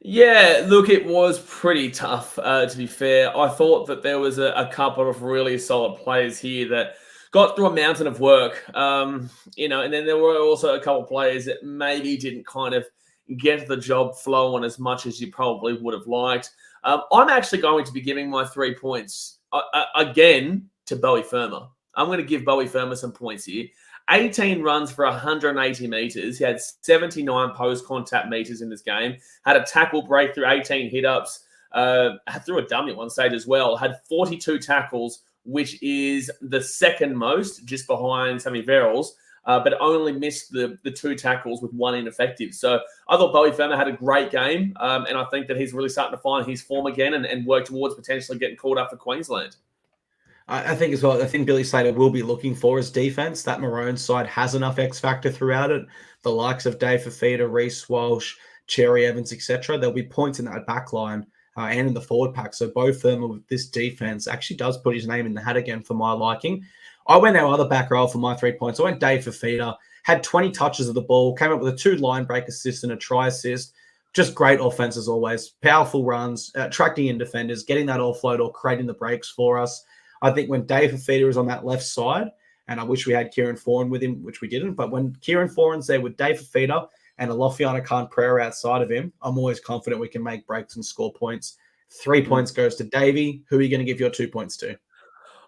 Yeah, look, it was pretty tough, to be fair. I thought that there was a couple of really solid players here that got through a mountain of work, and then there were also a couple of players that maybe didn't kind of get the job flowing as much as you probably would have liked. I'm actually going to be giving my 3 points again to Bowie Firma. I'm going to give Bowie Firma some points here. 18 runs for 180 metres. He had 79 post-contact metres in this game. Had a tackle breakthrough, 18 hit-ups. Threw a dummy at one stage as well. Had 42 tackles, which is the second most, just behind Sammy Verrills. but only missed the 2 tackles with 1 ineffective. So I thought Bowie Firma had a great game, and I think that he's really starting to find his form again and work towards potentially getting called up for Queensland. I think as well, I think Billy Slater will be looking for his defense. That Maroon side has enough X factor throughout it. The likes of Dave Fafita, Reece Walsh, Cherry Evans, etc. There'll be points in that back line and in the forward pack. So Bo Firma with this defense actually does put his name in the hat again for my liking. I went our other back row for my 3 points. I went Dave Fafita, had 20 touches of the ball, came up with a 2 line break assist and a try assist. Just great offense as always. Powerful runs, attracting in defenders, getting that offload or creating the breaks for us. I think when Dave Fafita was on that left side, and I wish we had Kieran Foran with him, which we didn't, but when Kieran Foran's there with Dave Fafita and a Lofiana Khan Pereira outside of him, I'm always confident we can make breaks and score points. 3 points goes to Davey. Who are you going to give your 2 points to?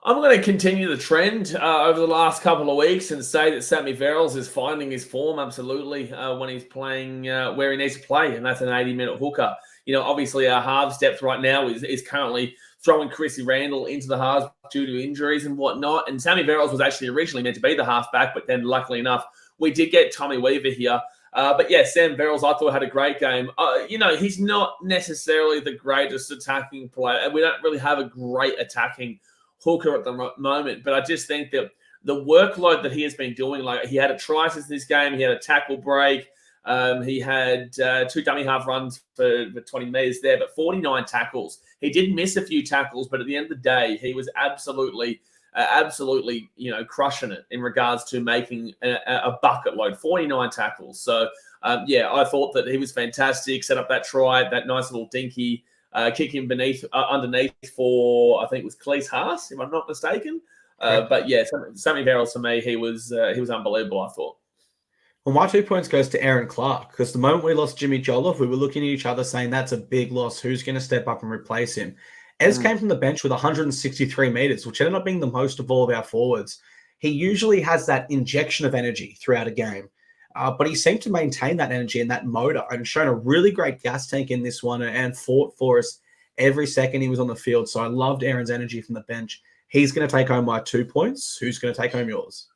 I'm going to continue the trend over the last couple of weeks and say that Sammy Verrills is finding his form absolutely when he's playing where he needs to play, and that's an 80-minute hooker. Obviously our halves depth right now is currently throwing Chrissy Randall into the halves due to injuries and whatnot. And Sammy Verrills was actually originally meant to be the halfback, but then luckily enough, we did get Tommy Weaver here. But yeah, Sam Verrills, I thought had a great game. He's not necessarily the greatest attacking player, and we don't really have a great attacking hooker at the moment. But I just think that the workload that he has been doing, like he had a try assist this game, he had a tackle break, he had 2 dummy half runs for 20 metres there, but 49 tackles. He did miss a few tackles, but at the end of the day, he was absolutely, crushing it in regards to making a bucket load, 49 tackles. So, I thought that he was fantastic, set up that try, that nice little dinky kick him underneath for, I think it was Cleese Haas, if I'm not mistaken. But yeah, Sammy Verrills for me, he was unbelievable, I thought. Well, my 2 points goes to Aaron Clark, because the moment we lost Jimmy Jolliffe, we were looking at each other saying that's a big loss. Who's going to step up and replace him? Ez came from the bench with 163 meters, which ended up being the most of all of our forwards. He usually has that injection of energy throughout a game, but he seemed to maintain that energy and that motor and shown a really great gas tank in this one and fought for us every second he was on the field. So I loved Aaron's energy from the bench. He's going to take home my 2 points. Who's going to take home yours?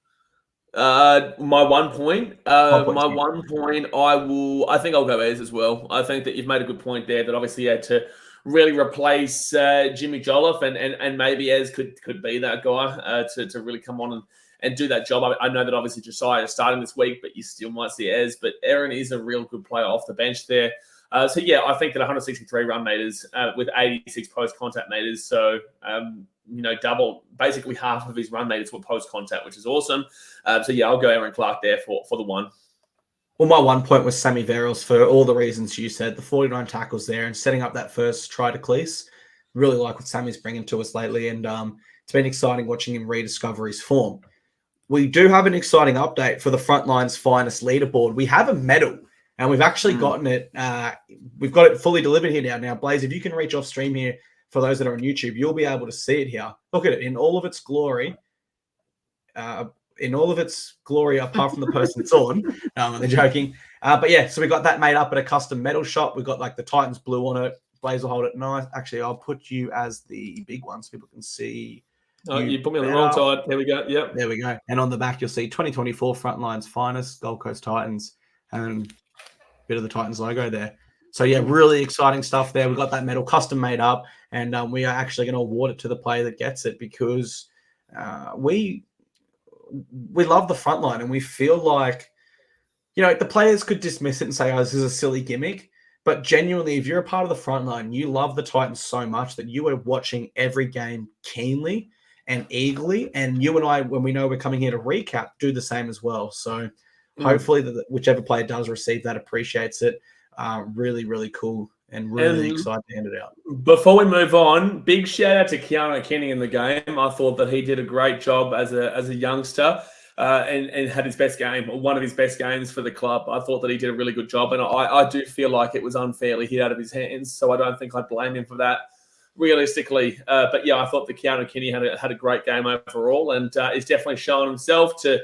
My 1 point. My 1 point, I think I'll go Ez as well. I think that you've made a good point there that obviously you had to really replace Jimmy Jolliffe and maybe Ez could be that guy to really come on and do that job. I know that obviously Josiah is starting this week, but you still might see Ez. But Aaron is a real good player off the bench there. I think that 163 run meters with 86 post-contact meters. So, double, basically half of his run meters were post-contact, which is awesome. I'll go Aaron Clark there for the 1. Well, my 1 point was Sammy Verrills for all the reasons you said, the 49 tackles there and setting up that first try to Cleese. Really like what Sammy's bringing to us lately, and it's been exciting watching him rediscover his form. We do have an exciting update for the Frontline's finest leaderboard. We have a medal, and we've actually gotten it. We've got it fully delivered here now. Now, Blaze, if you can reach off stream here for those that are on YouTube, you'll be able to see it here. Look at it in all of its glory. Apart from the person it's on. No, I'm joking. So we got that made up at a custom metal shop. We've got like the Titans blue on it. Blaze will hold it nice. Actually, I'll put you as the big one so people can see. Oh, you put me on the wrong side. There we go. Yep. There we go. And on the back, you'll see 2024 Frontline's finest, Gold Coast Titans, and a bit of the Titans logo there. So, yeah, really exciting stuff there. We got that medal custom made up, and we are actually going to award it to the player that gets it because we love the Frontline, and we feel like, the players could dismiss it and say, oh, this is a silly gimmick. But genuinely, if you're a part of the Frontline, you love the Titans so much that you are watching every game keenly and eagerly. And you and I, when we know we're coming here to recap, do the same as well. So hopefully whichever player does receive that appreciates it. Really, really cool and really excited to hand it out. Before we move on, big shout out to Keanu Kenny in the game. I thought that he did a great job as a youngster and had his best game, or one of his best games for the club. I thought that he did a really good job, and I do feel like it was unfairly hit out of his hands, so I don't think I'd blame him for that realistically. I thought that Keanu Kenny had a great game overall, and is definitely showing himself to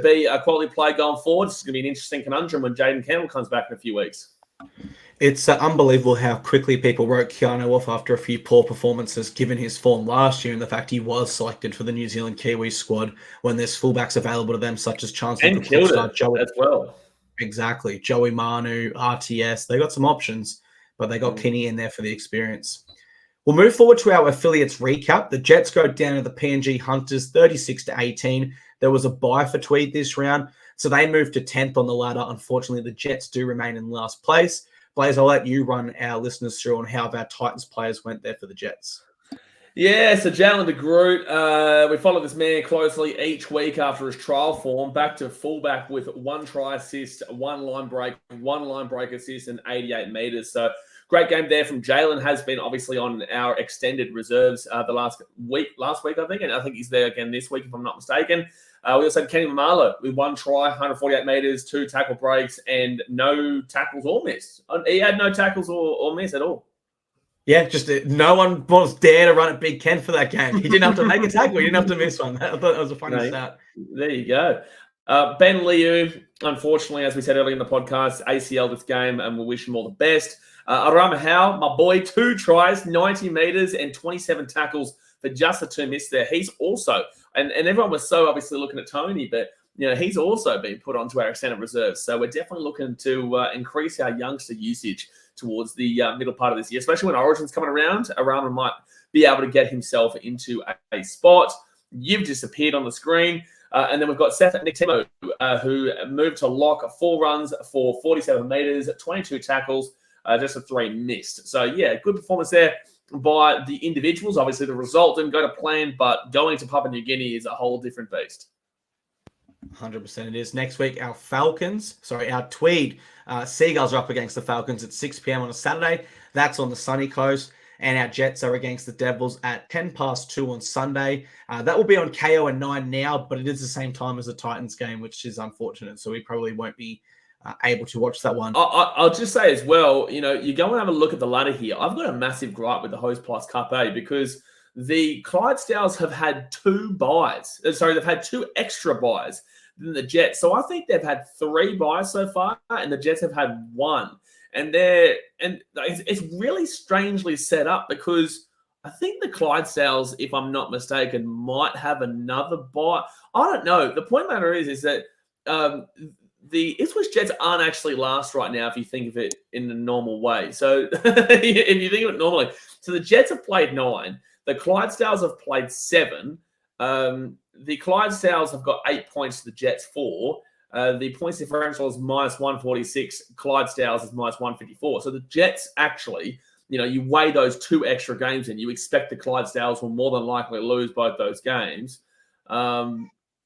be a quality player going forward. It's going to be an interesting conundrum when Jaden Campbell comes back in a few weeks. It's unbelievable how quickly people wrote Keanu off after a few poor performances, given his form last year and the fact he was selected for the New Zealand Kiwi squad when there's fullbacks available to them, such as Chancellor And killed it as well. Exactly. Joey Manu, RTS. They got some options, but they got Kinney in there for the experience. We'll move forward to our affiliates recap. The Jets go down to the PNG Hunters 36-18. There was a bye for Tweed this round, so they moved to 10th on the ladder. Unfortunately, the Jets do remain in last place. Blaze, I'll let you run our listeners through on how our Titans players went there for the Jets. Yeah, so Jalen de Groot, we follow this man closely each week after his trial form, back to fullback with 1 try assist, 1 line break assist, and 88 meters. So great game there from Jalen. Has been obviously on our extended reserves the last week, I think, and I think he's there again this week if I'm not mistaken. We also had Kenny Mamalo with 1 try, 148 meters, 2 tackle breaks, and no tackles or miss. He had no tackles or miss at all. Yeah, just no one was dare to run at Big Ken for that game. He didn't have to make a tackle. He didn't have to miss one. I thought that was a funny stat. There you go. Ben Liu, unfortunately, as we said earlier in the podcast, ACL this game, and we'll wish him all the best. Arama Howe, my boy, 2 tries, 90 meters, and 27 tackles for just the 2 miss there. He's also, and everyone was so obviously looking at Tony, but he's also been put onto our extended reserves. So we're definitely looking to increase our youngster usage towards the middle part of this year, especially when Origin's coming around. Arama might be able to get himself into a spot. You've disappeared on the screen. And then we've got Seth Nictemo, who moved to lock 4 runs for 47 meters, 22 tackles, just a 3 missed. So, yeah, good performance there by the individuals. Obviously, the result didn't go to plan, but going to Papua New Guinea is a whole different beast. 100% it is. Next week, our Tweed Seagulls are up against the Falcons at 6 p.m. on a Saturday. That's on the sunny coast. And our Jets are against the Devils at 2:10 on Sunday. That will be on KO and 9 now, but it is the same time as the Titans game, which is unfortunate. So we probably won't be able to watch that one. I'll just say as well, you go and have a look at the ladder here. I've got a massive gripe with the HostPlus Cup A because the Clydesdales have had 2 buys. Sorry, they've had 2 extra buys than the Jets. So I think they've had 3 buys so far, and the Jets have had 1. And it's really strangely set up because I think the Clydesdales, if I'm not mistaken, might have another buy. I don't know. The point of the matter is that the Ipswich Jets aren't actually last right now if you think of it in a normal way. So if you think of it normally, so the Jets have played 9. The Clydesdales have played 7. The Clydesdales have got 8 points to the Jets 4. The points differential is minus 146. Clydesdales is minus 154. So the Jets actually, you weigh those 2 extra games in. You expect the Clydesdales will more than likely lose both those games.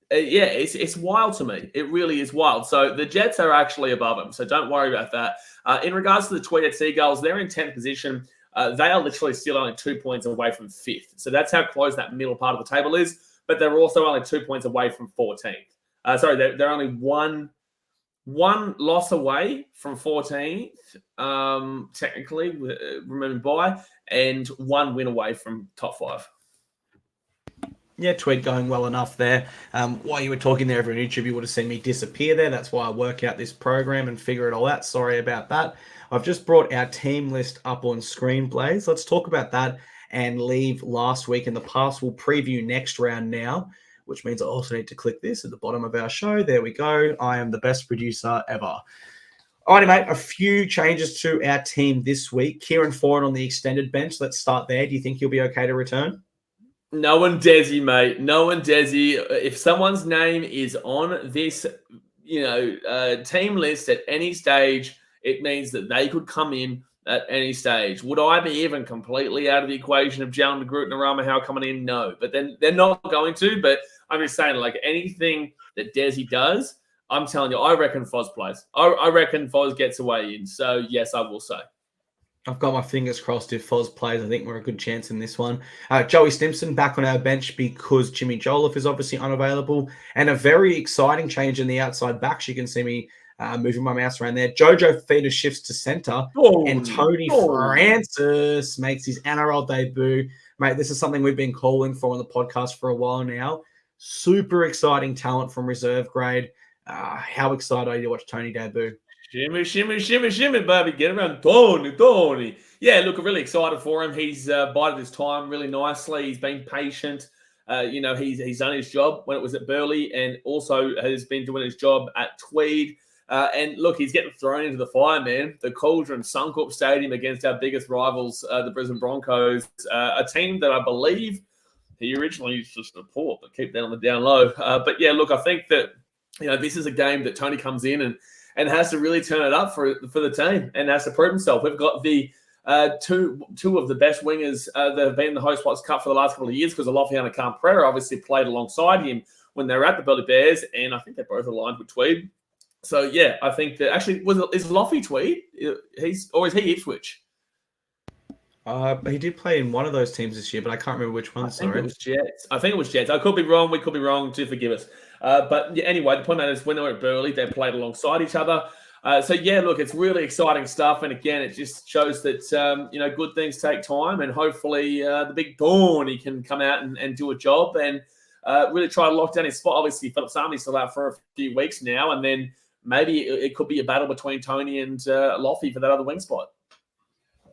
It's wild to me. It really is wild. So the Jets are actually above them. So don't worry about that. In regards to the Tweed Seagulls, they're in 10th position. They are literally still only 2 points away from 5th. So that's how close that middle part of the table is. But they're also only 2 points away from 14th. They're only one loss away from 14th, technically, remembering by, and 1 win away from top 5. Yeah, Tweed going well enough there. While you were talking there over on YouTube, you would have seen me disappear there. That's why I work out this program and figure it all out. Sorry about that. I've just brought our team list up on screen, Blaze. Let's talk about that and leave last week in the past. We'll preview next round now, which means I also need to click this at the bottom of our show. There we go. I am the best producer ever. Alrighty, mate. A few changes to our team this week. Kieran Ford on the extended bench. Let's start there. Do you think he'll be okay to return? No one Desi, mate. No one Desi. If someone's name is on this, team list at any stage, it means that they could come in at any stage. Would I be even completely out of the equation of Jalen de Groot and Arama Howe coming in? No. But then they're not going to. But I'm just saying, like, anything that Desi does, I'm telling you, I reckon Foz plays. I reckon Foz gets away in. So, yes, I will say. I've got my fingers crossed if Foz plays. I think we're a good chance in this one. Joey Stimson back on our bench because Jimmy Jolliffe is obviously unavailable. And a very exciting change in the outside backs. You can see me moving my mouse around there. Jojo Feeder shifts to centre. And Tony Francis makes his NRL debut. Mate, this is something we've been calling for on the podcast for a while now. Super exciting talent from reserve grade. How excited are you to watch Tony debut? Shimmy, baby. Get around Tony. Yeah, look, I'm really excited for him. He's bided his time really nicely. He's been patient. He's done his job when it was at Burleigh and also has been doing his job at Tweed. And look, he's getting thrown into the fire, man. The Cauldron Suncorp Stadium against our biggest rivals, the Brisbane Broncos, a team that I believe he originally used to support, but keep that on the down low. But yeah, look, I think that this is a game that Tony comes in and has to really turn it up for the team and has to prove himself. We've got the two of the best wingers that have been in the HostPlus Cup for the last couple of years because Alofiana Khan-Pereira obviously played alongside him when they were at the Burleigh Bears, and I think they're both aligned with Tweed. So yeah, I think that actually is Loffy Tweed? Is he Ipswich? He did play in one of those teams this year, but I can't remember which one. I think it was Jets. I could be wrong. We could be wrong. Do forgive us. But yeah, anyway, the point is when they were at Burleigh, they played alongside each other. So yeah, look, it's really exciting stuff. And again, it just shows that good things take time, and hopefully the big Dawn he can come out and do a job and really try to lock down his spot. Obviously, Philip Sami's still out for a few weeks now, and then maybe it could be a battle between Tony and Loffy for that other wing spot.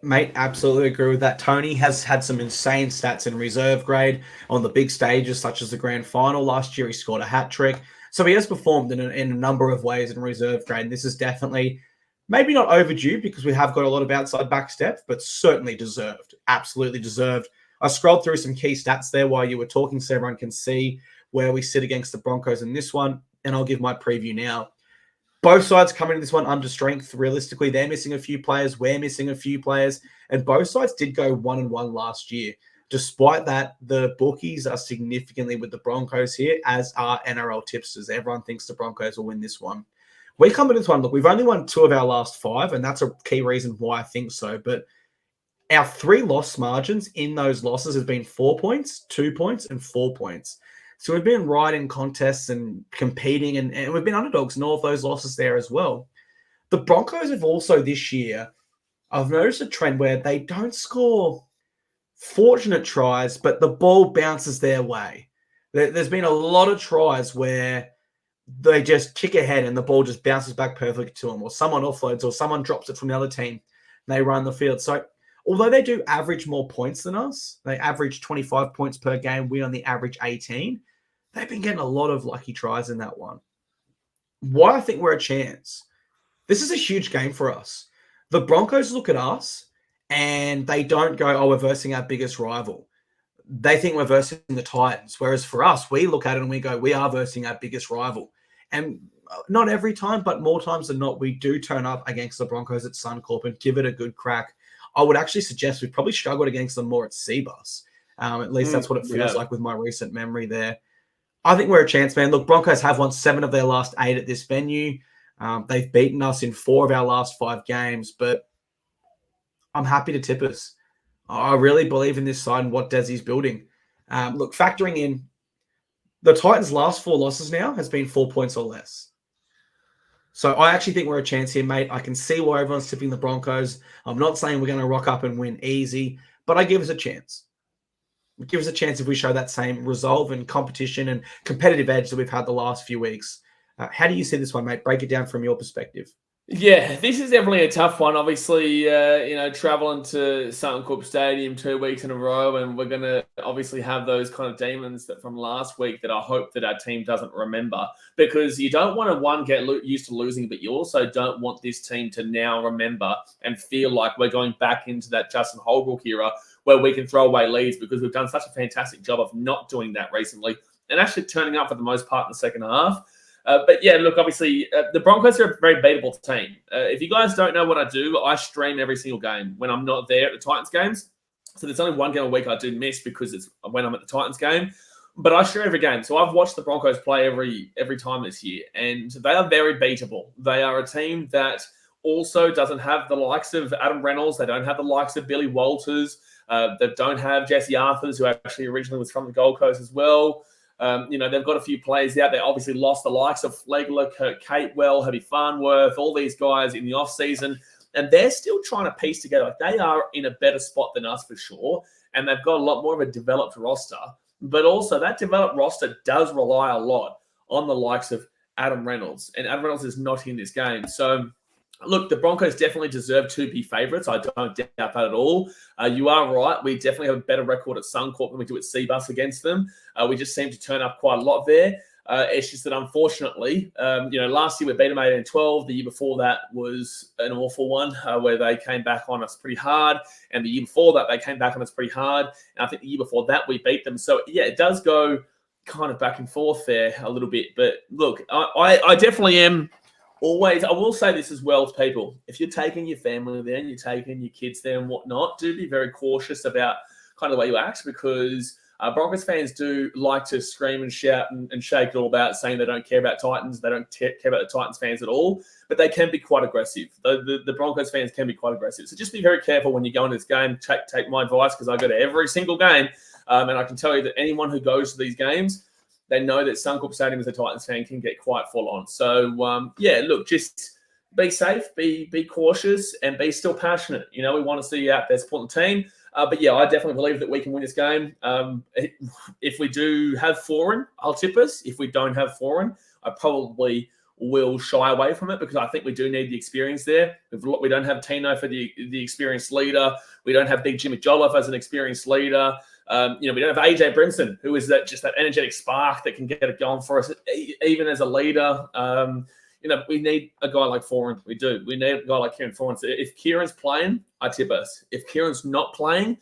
Mate, absolutely agree with that. Tony has had some insane stats in reserve grade on the big stages, such as the grand final last year. He scored a hat trick. So he has performed in a number of ways in reserve grade. And this is definitely maybe not overdue because we have got a lot of outside back steps, but certainly deserved. Absolutely deserved. I scrolled through some key stats there while you were talking so everyone can see where we sit against the Broncos in this one. And I'll give my preview now. Both sides coming into this one under strength. Realistically, they're missing a few players. We're missing a few players. And both sides did go 1-1 last year. Despite that, the bookies are significantly with the Broncos here, as are NRL tipsters. Everyone thinks the Broncos will win this one. We come into this one, look, we've only won 2 of our last 5, and that's a key reason why I think so. But our 3 loss margins in those losses have been 4 points, 2 points, and 4 points. So we've been right in contests and competing, and we've been underdogs in all of those losses there as well. The Broncos have also this year, I've noticed a trend where they don't score fortunate tries, but the ball bounces their way. There's been a lot of tries where they just kick ahead and the ball just bounces back perfectly to them, or someone offloads, or someone drops it from the other team, and they run the field. So although they do average more points than us, they average 25 points per game, we only average 18, they've been getting a lot of lucky tries in that one. Why I think we're a chance. This is a huge game for us. The Broncos look at us and they don't go, oh, we're versing our biggest rival. They think we're versing the Titans. Whereas for us, we look at it and we go, we are versing our biggest rival. And not every time, but more times than not, we do turn up against the Broncos at Suncorp and give it a good crack. I would actually suggest we probably struggled against them more at Seabus. At least that's what it feels like with my recent memory there. I think we're a chance, man. Look, Broncos have won 7 of their last 8 at this venue. They've beaten us in 4 of our last 5 games, but I'm happy to tip us. I really believe in this side and what Desi's building. Look, factoring in the Titans' last 4 losses now has been 4 points or less. So I actually think we're a chance here, mate. I can see why everyone's tipping the Broncos. I'm not saying we're going to rock up and win easy, but I give us a chance. Give us a chance if we show that same resolve and competition and competitive edge that we've had the last few weeks. How do you see this one, mate? Break it down from your perspective. Yeah, this is definitely a tough one. Obviously, traveling to Suncorp Stadium 2 weeks in a row, and we're going to obviously have those kind of demons that from last week that I hope that our team doesn't remember, because you don't want to, get used to losing, but you also don't want this team to now remember and feel like we're going back into that Justin Holbrook era where we can throw away leads, because we've done such a fantastic job of not doing that recently and actually turning up for the most part in the second half. But yeah, look, obviously, the Broncos are a very beatable team. If you guys don't know what I do, I stream every single game when I'm not there at the Titans games. So there's only one game a week I do miss because it's when I'm at the Titans game. But I stream every game. So I've watched the Broncos play every time this year, and they are very beatable. They are a team that also doesn't have the likes of Adam Reynolds. They don't have the likes of Billy Walters. They don't have Jesse Arthurs, who actually originally was from the Gold Coast as well. They've got a few players out there. Obviously lost the likes of Flegler, Kurt Catewell, Herbie Farnworth, all these guys in the off-season. And they're still trying to piece together. Like, they are in a better spot than us for sure. And they've got a lot more of a developed roster. But also that developed roster does rely a lot on the likes of Adam Reynolds. And Adam Reynolds is not in this game. So Look, the Broncos definitely deserve to be favourites. I don't doubt that at all. You are right. We definitely have a better record at Suncorp than we do at Seabus against them. We just seem to turn up quite a lot there. It's just that, unfortunately, last year we beat them 18-12. The year before that was an awful one where they came back on us pretty hard. And the year before that, they came back on us pretty hard. And I think the year before that, we beat them. So, yeah, it does go kind of back and forth there a little bit. But, look, I definitely am... Always, I will say this as well to people. If you're taking your family there and you're taking your kids there and whatnot, do be very cautious about kind of the way you act, because Broncos fans do like to scream and shout and shake it all about, saying they don't care about Titans. They don't care about the Titans fans at all, but they can be quite aggressive. The Broncos fans can be quite aggressive. So just be very careful when you go into this game. Take my advice, because I go to every single game, and I can tell you that anyone who goes to these games, they know that Suncorp Stadium as a Titans fan can get quite full on. So, look, just be safe, be cautious, and be still passionate. We want to see you out there supporting the team. But, yeah, I definitely believe that we can win this game. If we do have foreign, I'll tip us. If we don't have foreign, I probably will shy away from it, because I think we do need the experience there. We don't have Tino for the experienced leader. We don't have Big Jimmy Jolliffe as an experienced leader. We don't have AJ Brimson, who is that energetic spark that can get it going for us, even as a leader. We need a guy like Foran. We do. We need a guy like Kieran Foran. So if Kieran's playing, I tip us. If Kieran's not playing,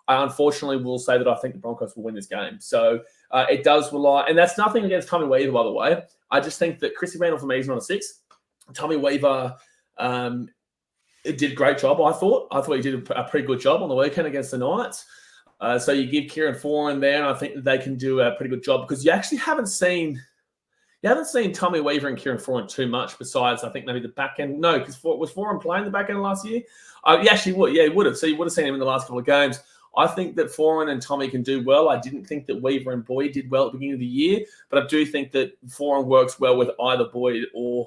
I unfortunately will say that I think the Broncos will win this game. So it does rely, and that's nothing against Tommy Weaver, by the way. I just think that Chrissy Randall for me is not a 6. Tommy Weaver did a great job, I thought. I thought he did a pretty good job on the weekend against the Knights. So you give Kieran Foran there, and I think that they can do a pretty good job, because you actually haven't seen Tommy Weaver and Kieran Foran too much, besides I think maybe the back end. No, because was Foran playing the back end last year? He actually would. Yeah, he would have. So you would have seen him in the last couple of games. I think that Foran and Tommy can do well. I didn't think that Weaver and Boyd did well at the beginning of the year, but I do think that Foran works well with either Boyd or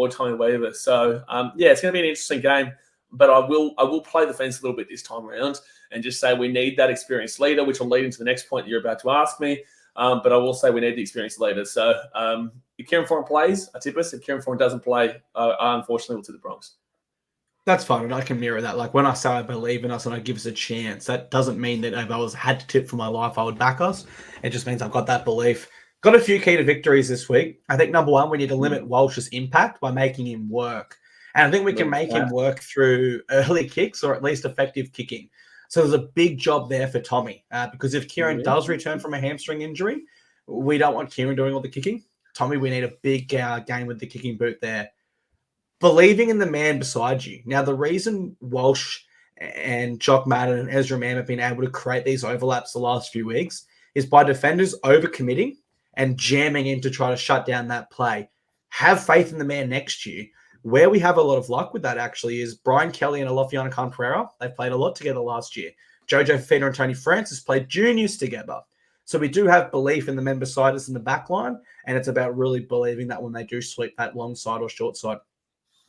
Tommy Weaver. So it's going to be an interesting game. But I will play the fence a little bit this time around and just say we need that experienced leader, which will lead into the next point that you're about to ask me. But I will say we need the experienced leader. So if Kieran Foran plays, I tip us. If Kieran Foran doesn't play, I unfortunately will tip the Bronx. That's fine, and I can mirror that. Like, when I say I believe in us and I give us a chance, that doesn't mean that if I had to tip for my life, I would back us. It just means I've got that belief. Got a few key to victories this week. I think, number one, we need to limit Walsh's impact by making him work. And I think we can make him work through early kicks, or at least effective kicking. So there's a big job there for Tommy, because if Kieran does return from a hamstring injury, we don't want Kieran doing all the kicking. Tommy, we need a big game with the kicking boot there. Believing in the man beside you. Now, the reason Walsh and Jock Madden and Ezra Mann have been able to create these overlaps the last few weeks is by defenders overcommitting and jamming in to try to shut down that play. Have faith in the man next to you. Where we have a lot of luck with that, actually, is Brian Kelly and Alofiana Khan-Pereira. They've played a lot together last year. Jojo Fafita and Tony Francis played juniors together. So we do have belief in the men beside us in the back line, and it's about really believing that when they do sweep that long side or short side.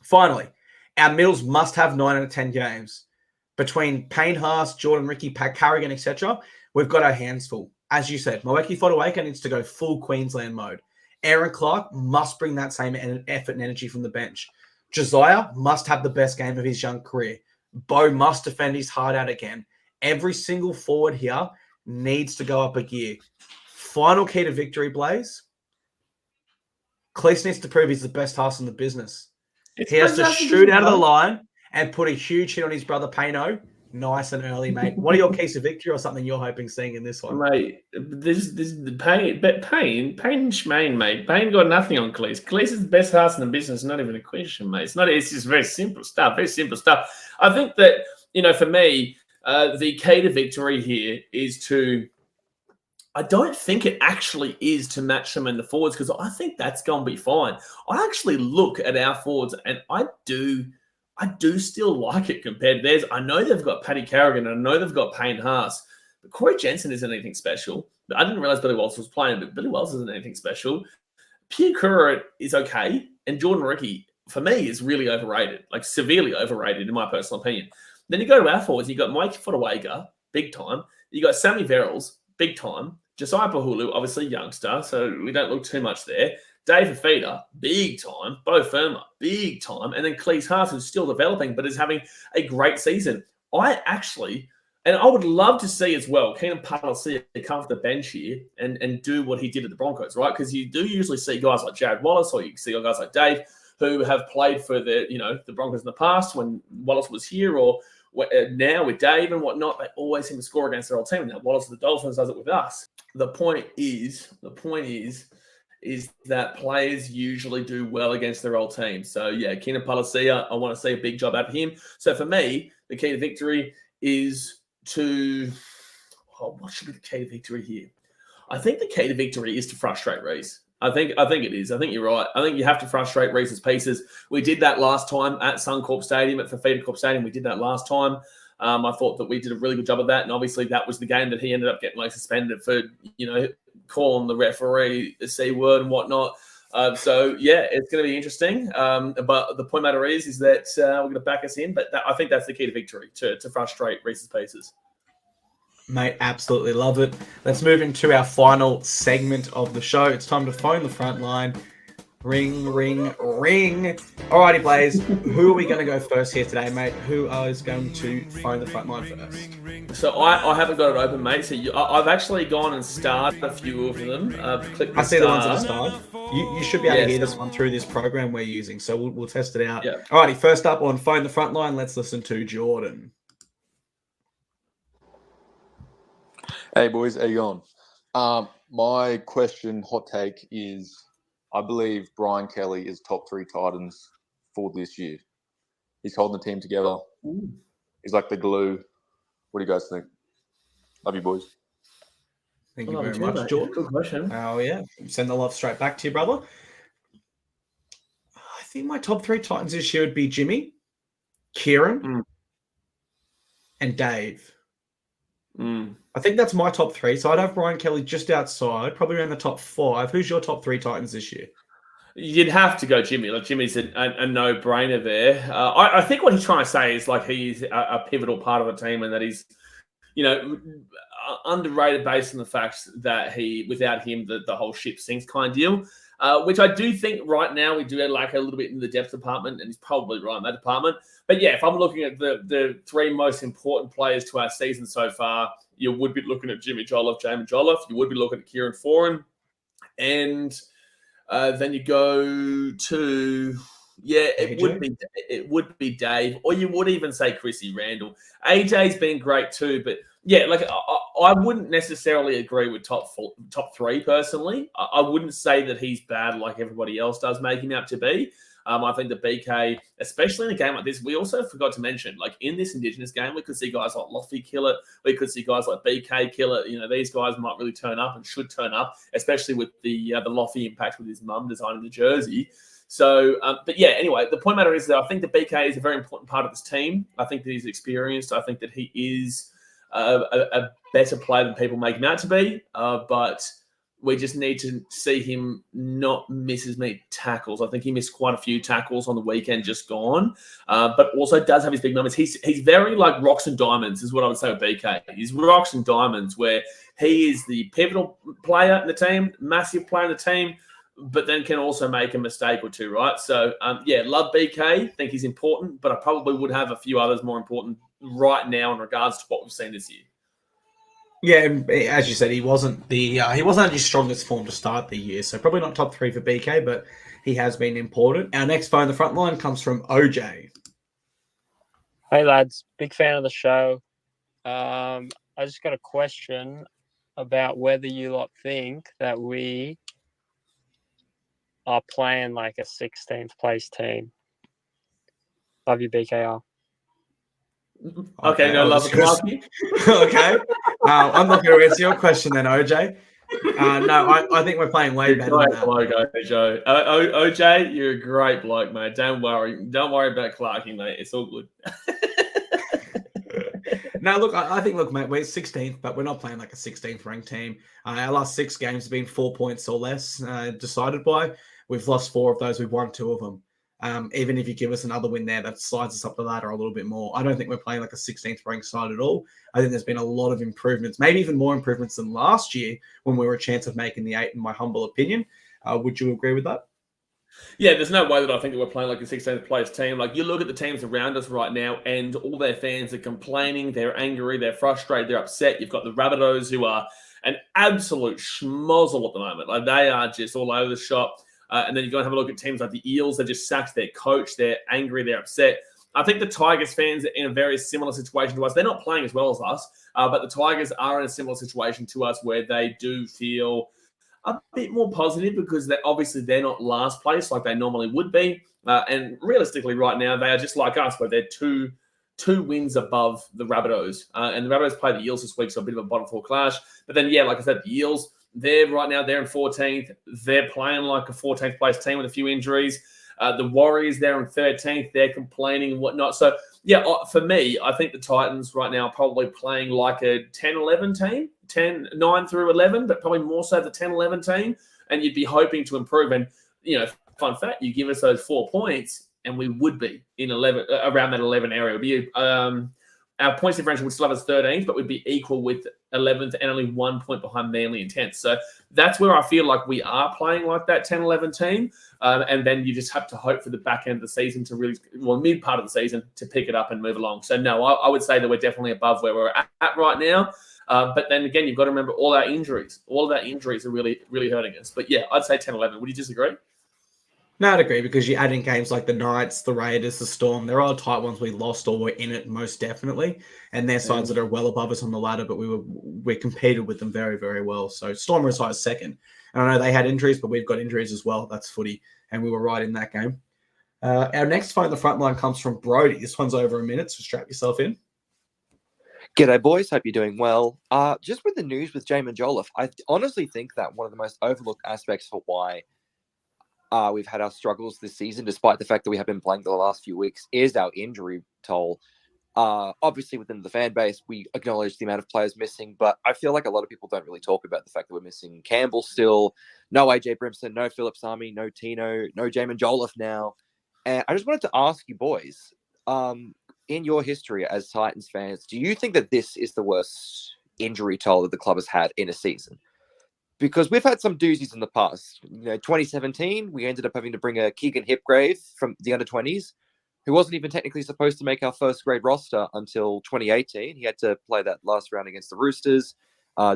Finally, our middles must have 9 out of 10 games. Between Payne Haas, Jordan Ricky, Pat Carrigan, etc., we've got our hands full. As you said, Moeki Fotuaika needs to go full Queensland mode. Aaron Clark must bring that same effort and energy from the bench. Josiah must have the best game of his young career. Bo must defend his heart out again. Every single forward here needs to go up a gear. Final key to victory, Blaze. Cleese needs to prove he's the best horse in the business. He has to shoot out of the line and put a huge hit on his brother Payno. Nice and early, mate. What are your keys to victory, or something you're hoping seeing in this one? Mate, this Payne Schmain, mate. Payne got nothing on Cleese. Cleese is the best horse in the business, not even a question, mate. It's just very simple stuff, I think that, for me, the key to victory here is to, I don't think it actually is to match them in the forwards, because I think that's going to be fine. I actually look at our forwards and I do still like it compared to theirs. I know they've got Paddy Carrigan, and I know they've got Payne Haas, but Corey Jensen isn't anything special. I didn't realize Billy Wells was playing, but Billy Wells isn't anything special. Pierre Kura is okay, and Jordan Ricky, for me, is really overrated, like severely overrated in my personal opinion. Then you go to our forwards, you got Mike Fotuaika, big time. You got Sammy Verrills, big time. Josiah Pahulu, obviously youngster, so we don't look too much there. Dave Fafita, big time. Bo Firma, big time. And then Cleese Haas, who's still developing, but is having a great season. I would love to see as well Keenan Palacia come off the bench here and do what he did at the Broncos, right? Because you do usually see guys like Jared Wallace, or you see guys like Dave, who have played for the Broncos in the past when Wallace was here, or now with Dave and whatnot. They always seem to score against their old team. Now Wallace of the Dolphins does it with us. The point is that players usually do well against their old team. So yeah, Keenan Palacia, I want to see a big job out of him. So for me, the key to victory is what should be the key to victory here? I think the key to victory is to frustrate Reece. I think it is. I think you're right. I think you have to frustrate Reece's pieces. We did that last time at Suncorp Stadium, at Fafita Corp Stadium. We did that last time. I thought that we did a really good job of that. And obviously that was the game that he ended up getting suspended for, calling the referee the C word and whatnot. So yeah, it's going to be interesting. But the point matter is that we're going to back us in. But I think that's the key to victory, to frustrate Reece's pieces. Mate, absolutely love it. Let's move into our final segment of the show. It's time to phone the front line. Ring, ring, ring. Alrighty, Blaze. Who are we going to go first here today, mate? Who is going to phone the front line first? So I haven't got it open, mate. So I've actually gone and starred a few of them. I see the ones that are starred. You should be able to hear this one through this program we're using. So we'll test it out. Yeah. Alrighty, first up on Phone the Front Line, let's listen to Jordan. Hey, boys. How you going? My question, hot take, is I believe Brian Kelly is top 3 Titans for this year. He's holding the team together. Ooh. He's like the glue. What do you guys think? Love you, boys. Thank you very much, Jordan. Good question. Oh, yeah. Send the love straight back to you, brother. I think my top 3 Titans this year would be Jimmy, Kieran, and Dave. I think that's my top 3. So I'd have Brian Kelly just outside, probably around the top 5. Who's your top 3 Titans this year? You'd have to go Jimmy. Jimmy's a no-brainer there. I think what he's trying to say is he's a pivotal part of the team, and that he's, underrated based on the fact that without him, the whole ship sinks kind of deal. Which I do think right now we do lack a little bit in the depth department, and he's probably right in that department. But yeah, if I'm looking at the 3 most important players to our season so far, you would be looking at Jimmy Jolliffe, Jamin Jolliffe. You would be looking at Kieran Foran. And then you go to, it would be Dave, or you would even say Chrissy Randall. AJ's been great too, but yeah, I wouldn't necessarily agree with top 3 personally. I wouldn't say that he's bad like everybody else does make him out to be. I think that BK, especially in a game like this, we also forgot to mention, in this Indigenous game, we could see guys like Loffy kill it. We could see guys like BK kill it. These guys might really turn up and should turn up, especially with the Loffy impact with his mum designing the jersey. So, but yeah, anyway, the point matter is that I think that BK is a very important part of this team. I think that he's experienced. I think that he is a better player than people make him out to be. But we just need to see him not miss as many tackles. I think he missed quite a few tackles on the weekend just gone, but also does have his big moments. He's very like rocks and diamonds is what I would say with BK. He's rocks and diamonds where he is the pivotal player in the team, massive player in the team, but then can also make a mistake or two, right? So, love BK. Think he's important, but I probably would have a few others more important right now in regards to what we've seen this year. Yeah, as you said, he wasn't at his strongest form to start the year, so probably not top 3 for BK, but he has been important. Our next phone on the front line comes from OJ. Hey lads, big fan of the show. I just got a question about whether you lot think that we are playing like a 16th place team. Love you, BKR. Okay, no love for Clarkey. Okay. I'm not going to answer your question then, OJ. No, I think we're playing way better than that. OJ, you're a great bloke, mate. Don't worry about Clarkey, mate. It's all good. No, look, I think, mate, we're 16th, but we're not playing like a 16th ranked team. Our last 6 games have been 4 points or less decided by. We've lost 4 of those. We've won 2 of them. Even if you give us another win there, that slides us up the ladder a little bit more. I don't think we're playing like a 16th ranked side at all. I think there's been a lot of improvements, maybe even more improvements than last year when we were a chance of making the 8, in my humble opinion. Would you agree with that? Yeah, there's no way that I think that we're playing like a 16th place team. Like, you look at the teams around us right now, and all their fans are complaining, they're angry, they're frustrated, they're upset. You've got the Rabbitohs, who are an absolute schmozzle at the moment. Like, they are just all over the shop. And then you go and have a look at teams like the Eels. They just sacked their coach. They're angry. They're upset. I think the Tigers fans are in a very similar situation to us. They're not playing as well as us, but the Tigers are in a similar situation to us where they do feel a bit more positive because they're not last place like they normally would be. And realistically, right now, they are just like us, where they're two wins above the Rabbitohs. And the Rabbitohs play the Eels this week, so a bit of a bottom four clash. But then, yeah, like I said, the Eels, they're in 14th. They're playing like a 14th place team with a few injuries. The Warriors, they're in 13th. They're complaining and whatnot. So, yeah, for me, I think the Titans right now are probably playing like a 10-11 team, 9 through 11, but probably more so the 10-11 team. And you'd be hoping to improve. And, fun fact, you give us those 4 points, and we would be in 11, around that 11 area. It would be our points differential would still have us 13th, but we'd be equal with 11th and only 1 point behind Manly and 10th. So that's where I feel like we are playing like that 10-11 team. And then you just have to hope for the back end of the season to mid part of the season to pick it up and move along. So no, I would say that we're definitely above where we're at right now. But then again, you've got to remember all our injuries. All of our injuries are really, really hurting us. But yeah, I'd say 10-11. Would you disagree? No, I'd agree, because you add in games like the Knights, the Raiders, the Storm. There are tight ones we lost or were in it most definitely. And they're sides that are well above us on the ladder, but we competed with them very, very well. So Storm were as high as second. And I know they had injuries, but we've got injuries as well. That's footy. And we were right in that game. Our next phone on the front line comes from Brody. This one's over a minute, so strap yourself in. G'day, boys. Hope you're doing well. Just with the news with Jamin Jolliffe, I honestly think that one of the most overlooked aspects for why we've had our struggles this season, despite the fact that we have been playing the last few weeks, is our injury toll. Obviously, within the fan base, we acknowledge the amount of players missing, but I feel like a lot of people don't really talk about the fact that we're missing Campbell still, no AJ Brimson, no Phillips Army, no Tino, no Jamin Jolliffe now. And I just wanted to ask you boys, in your history as Titans fans, do you think that this is the worst injury toll that the club has had in a season? Because we've had some doozies in the past. 2017, we ended up having to bring a Keegan Hipgrave from the under-20s, who wasn't even technically supposed to make our first grade roster until 2018. He had to play that last round against the Roosters.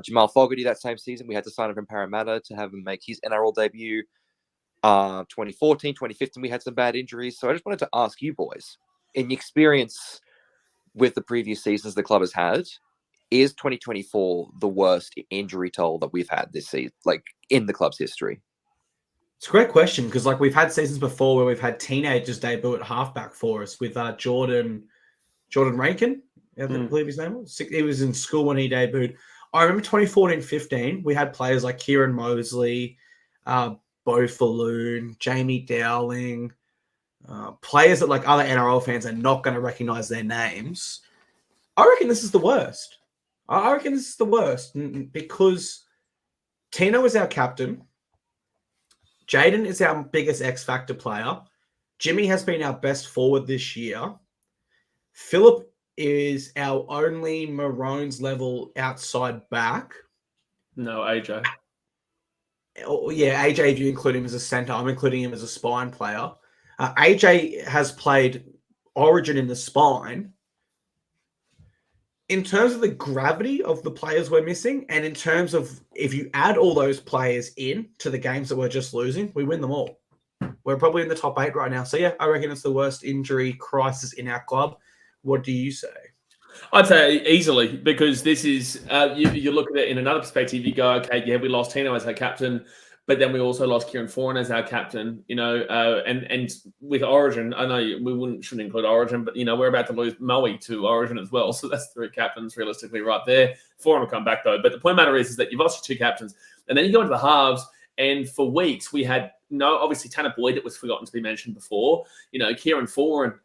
Jamal Fogarty that same season, we had to sign him from Parramatta to have him make his NRL debut. 2014, 2015, we had some bad injuries. So I just wanted to ask you boys, in your experience with the previous seasons the club has had, is 2024 the worst injury toll that we've had this season, like in the club's history? It's a great question, because we've had seasons before where we've had teenagers debut at halfback for us with Jordan Rankin, I believe his name was. He was in school when he debuted. I remember 2014-15, we had players like Kieran Mosley, Beau Falloon, Jamie Dowling, players that like other NRL fans are not going to recognize their names. I reckon this is the worst. I reckon this is the worst because Tino is our captain. Jaden is our biggest X-Factor player. Jimmy has been our best forward this year. Phillip is our only Maroons level outside back. No, AJ. Oh, yeah, AJ, if you include him as a centre, I'm including him as a spine player. AJ has played Origin in the spine. In terms of the gravity of the players we're missing, and in terms of if you add all those players in to the games that we're just losing, we win them all. We're probably in the top 8 right now. So, yeah, I reckon it's the worst injury crisis in our club. What do you say? I'd say easily, because this is, you look at it in another perspective, you go, okay, yeah, we lost Tino as our captain, but then we also lost Kieran Foran as our captain, and with Origin, I know shouldn't include Origin, but, we're about to lose Moe to Origin as well. So that's 3 captains realistically right there. Foran will come back though. But the point matter is that you've lost your 2 captains, and then you go into the halves, and for weeks we had obviously Tanner Boyd, that was forgotten to be mentioned before. Kieran Foran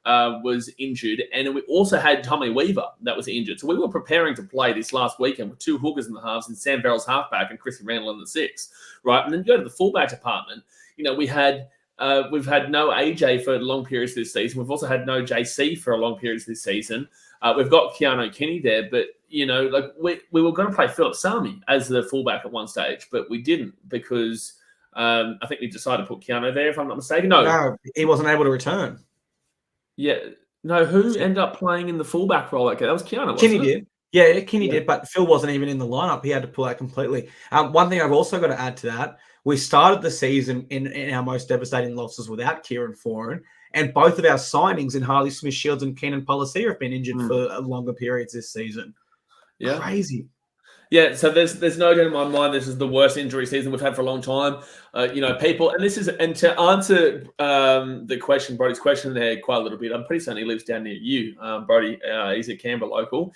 was injured, and we also had Tommy Weaver that was injured. So we were preparing to play this last weekend with 2 hookers in the halves and Sam Verrills halfback and Chrissy Randall in the 6, right? And then you go to the fullback department. We had we've had no AJ for long periods this season. We've also had no JC for a long periods this season. We've got Keanu Kinney there, but we were going to play Philip Sami as the fullback at one stage, but we didn't because I think we decided to put Keanu there, if I'm not mistaken. No, he wasn't able to return. Yeah. No, who ended up playing in the fullback role? That was Keanu, wasn't Kinney it? did. Yeah, Kinney did, but Phil wasn't even in the lineup. He had to pull out completely. One thing I've also got to add to that, we started the season in our most devastating losses without Kieran Foran, and both of our signings in Harley Smith-Shields and Keenan Policia have been injured for longer periods this season. Yeah. Crazy. Yeah, so there's no doubt in my mind this is the worst injury season we've had for a long time. People, and to answer the question, Brody's question there quite a little bit, I'm pretty certain he lives down near you, Brody. He's a Canberra local.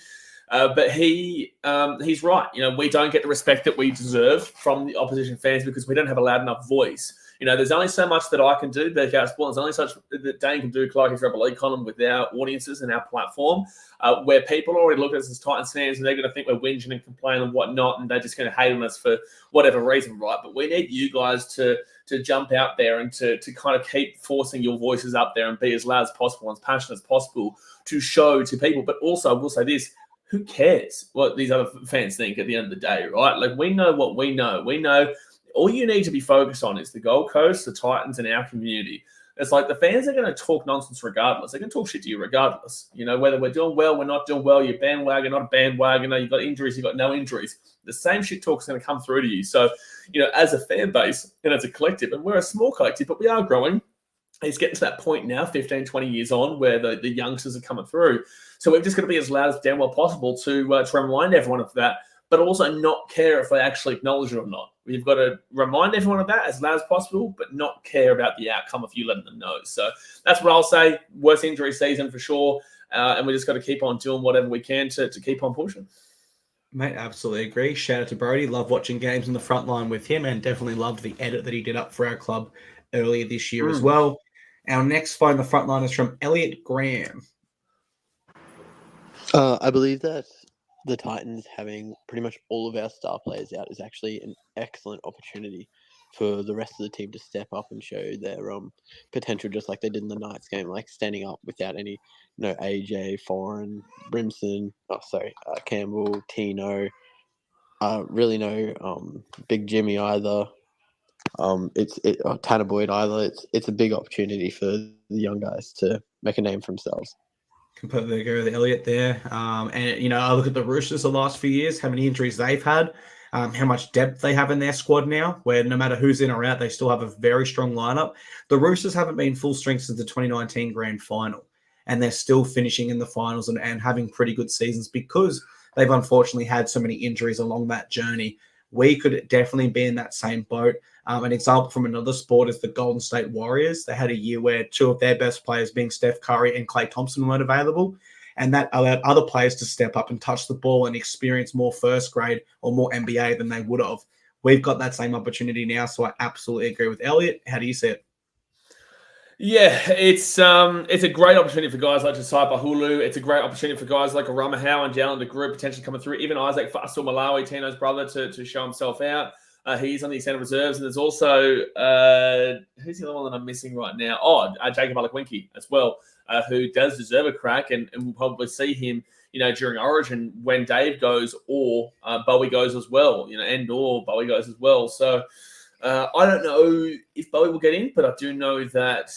But he's right. We don't get the respect that we deserve from the opposition fans because we don't have a loud enough voice. There's only so much that I can do, BKRsport. There's only such that Dane can do, Clarkey's Rugby League column with our audiences and our platform, where people already look at us as Titans fans and they're going to think we're whinging and complaining and whatnot, and they're just going to hate on us for whatever reason, right? But we need you guys to jump out there and to kind of keep forcing your voices up there and be as loud as possible, as passionate as possible to show to people. But also, I will say this, who cares what these other fans think at the end of the day, right? Like, we know what we know. We know all you need to be focused on is the Gold Coast, the Titans, and our community. It's like the fans are going to talk nonsense regardless. They're going to talk shit to you regardless. Whether we're doing well, we're not doing well, you're bandwagon, not a bandwagon, you've got injuries, you've got no injuries. The same shit talk's going to come through to you. So, as a fan base and as a collective, and we're a small collective, but we are growing. It's getting to that point now, 15, 20 years on, where the youngsters are coming through. So we've just got to be as loud as damn well possible to remind everyone of that, but also not care if they actually acknowledge it or not. We've got to remind everyone of that as loud as possible, but not care about the outcome if you letting them know. So that's what I'll say. Worst injury season for sure. And we just got to keep on doing whatever we can to keep on pushing. Mate, absolutely agree. Shout out to Brody. Love watching games on the front line with him, and definitely loved the edit that he did up for our club earlier this year as well. Our next phone, the front line, is from Elliot Graham. I believe that the Titans having pretty much all of our star players out is actually an excellent opportunity for the rest of the team to step up and show their potential, just like they did in the Knights game, like standing up without any, AJ, Foran, Brimson, Campbell, Tino, really no Big Jimmy either. Tanner Boyd either. It's a big opportunity for the young guys to make a name for themselves. Completely agree with Elliot there. And I look at the Roosters the last few years, how many injuries they've had, how much depth they have in their squad now, where no matter who's in or out, they still have a very strong lineup. The Roosters haven't been full strength since the 2019 grand final, and they're still finishing in the finals and having pretty good seasons because they've unfortunately had so many injuries along that journey. We could definitely be in that same boat. An example from another sport is the Golden State Warriors. They had a year where two of their best players, being Steph Curry and Klay Thompson, weren't available, and that allowed other players to step up and touch the ball and experience more first grade or more NBA than they would have. We've got that same opportunity now, so I absolutely agree with Elliot. How do you see it? Yeah, it's a great opportunity for guys like Josiah Bahulu. It's a great opportunity for guys like Aramahau and Jalen de Group potentially coming through. Even Isaac Faisal Malawi, Tino's brother, to show himself out. He's on the extended reserves. And there's also, who's the other one that I'm missing right now? Jacob Alakwinki as well, who does deserve a crack. And we'll probably see him, during Origin when Dave goes or Bowie goes as well, or Bowie goes as well. So I don't know if Bowie will get in, but I do know that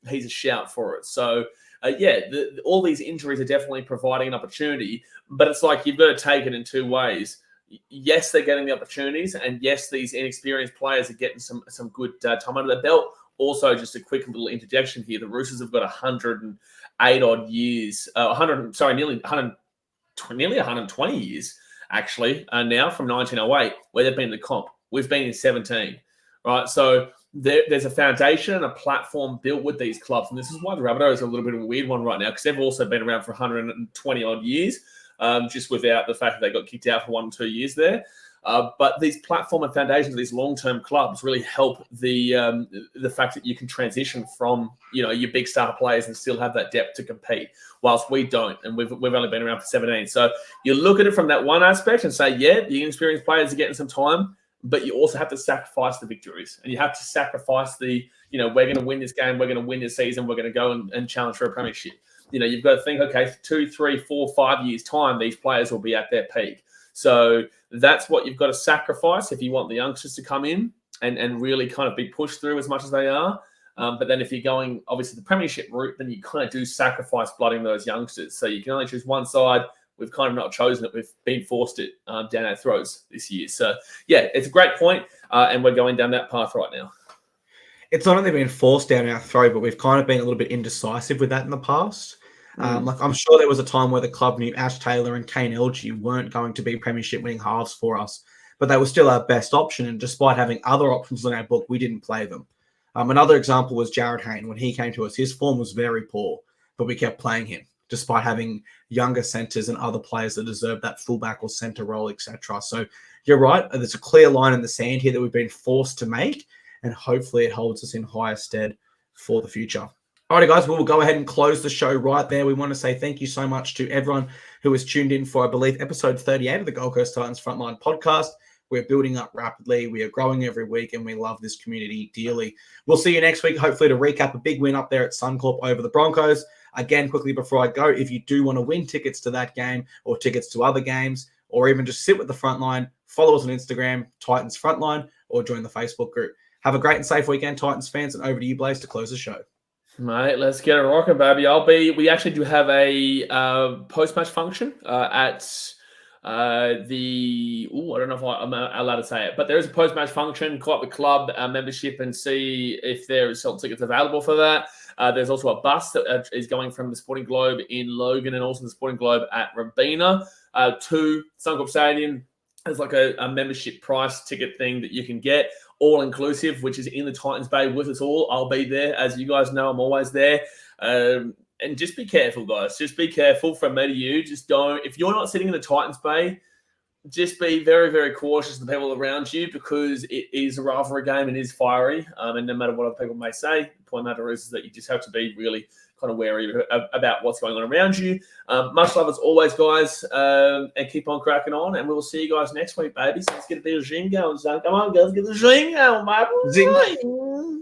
he's a shout for it. So, all these injuries are definitely providing an opportunity, but it's like you've got to take it in two ways. Yes, they're getting the opportunities, and yes, these inexperienced players are getting some good time under their belt. Also, just a quick little interjection here: the Roosters have got 108 odd years, nearly 120 years actually now from 1908, where they've been in the comp. We've been in 17, right? So there's a foundation and a platform built with these clubs, and this is why the Rabbitohs is a little bit of a weird one right now, because they've also been around for 120 odd years. Just without the fact that they got kicked out for 1 or 2 years there. But these platform and foundations of these long-term clubs really help the fact that you can transition from, your big star players and still have that depth to compete, whilst we don't. And we've only been around for 17. So you look at it from that one aspect and say, yeah, the inexperienced players are getting some time. but you also have to sacrifice the victories, and you have to sacrifice the, we're going to win this game, we're going to win this season, we're going to go and challenge for a premiership. You've got to think, okay, 2, 3, 4, 5 years' time, these players will be at their peak. So that's what you've got to sacrifice if you want the youngsters to come in and really kind of be pushed through as much as they are. But then if you're going, obviously, the premiership route, then you kind of do sacrifice blooding those youngsters. So you can only choose one side. We've kind of not chosen it. We've been forced it down our throats this year. So, yeah, it's a great point, and we're going down that path right now. It's not only been forced down our throat, but we've kind of been a little bit indecisive with that in the past. I'm sure there was a time where the club knew Ash Taylor and Kane Elgee weren't going to be premiership winning halves for us, but they were still our best option. And despite having other options in our book, we didn't play them. Another example was Jared Hayne. When he came to us, his form was very poor, but we kept playing him despite having younger centres and other players that deserve that fullback or centre role, etc. So you're right. There's a clear line in the sand here that we've been forced to make, and hopefully it holds us in higher stead for the future. Alrighty, guys, we'll go ahead and close the show right there. We want to say thank you so much to everyone who has tuned in for, I believe, episode 38 of the Gold Coast Titans Frontline Podcast. We're building up rapidly. We are growing every week, and we love this community dearly. We'll see you next week, hopefully, to recap a big win up there at Suncorp over the Broncos. Again, quickly before I go, if you do want to win tickets to that game or tickets to other games, or even just sit with the Frontline, follow us on Instagram, Titans Frontline, or join the Facebook group. Have a great and safe weekend, Titans fans, and over to you, Blaze, to close the show. Mate, let's get it rocking, baby. We actually do have a post-match function at I don't know if I'm allowed to say it, but there is a post-match function. Call up the club membership and see if there is still tickets available for that. There's also a bus that is going from the Sporting Globe in Logan and also the Sporting Globe at Robina to Suncorp Stadium. There's like a membership price ticket thing that you can get, all inclusive, which is in the Titans Bay with us all. I'll be there. As you guys know, I'm always there. And just be careful, guys. Just be careful from me to you. Just don't, if you're not sitting in the Titans Bay, just be very, very cautious of the people around you, because it is a rivalry game and is fiery. And no matter what other people may say, the point of the matter is that you just have to be really kind of wary about what's going on around you. Much love as always, guys, and keep on cracking on. And we'll see you guys next week, baby. So let's get a bit of zing going, son. Come on, guys, get the zing going, my boy.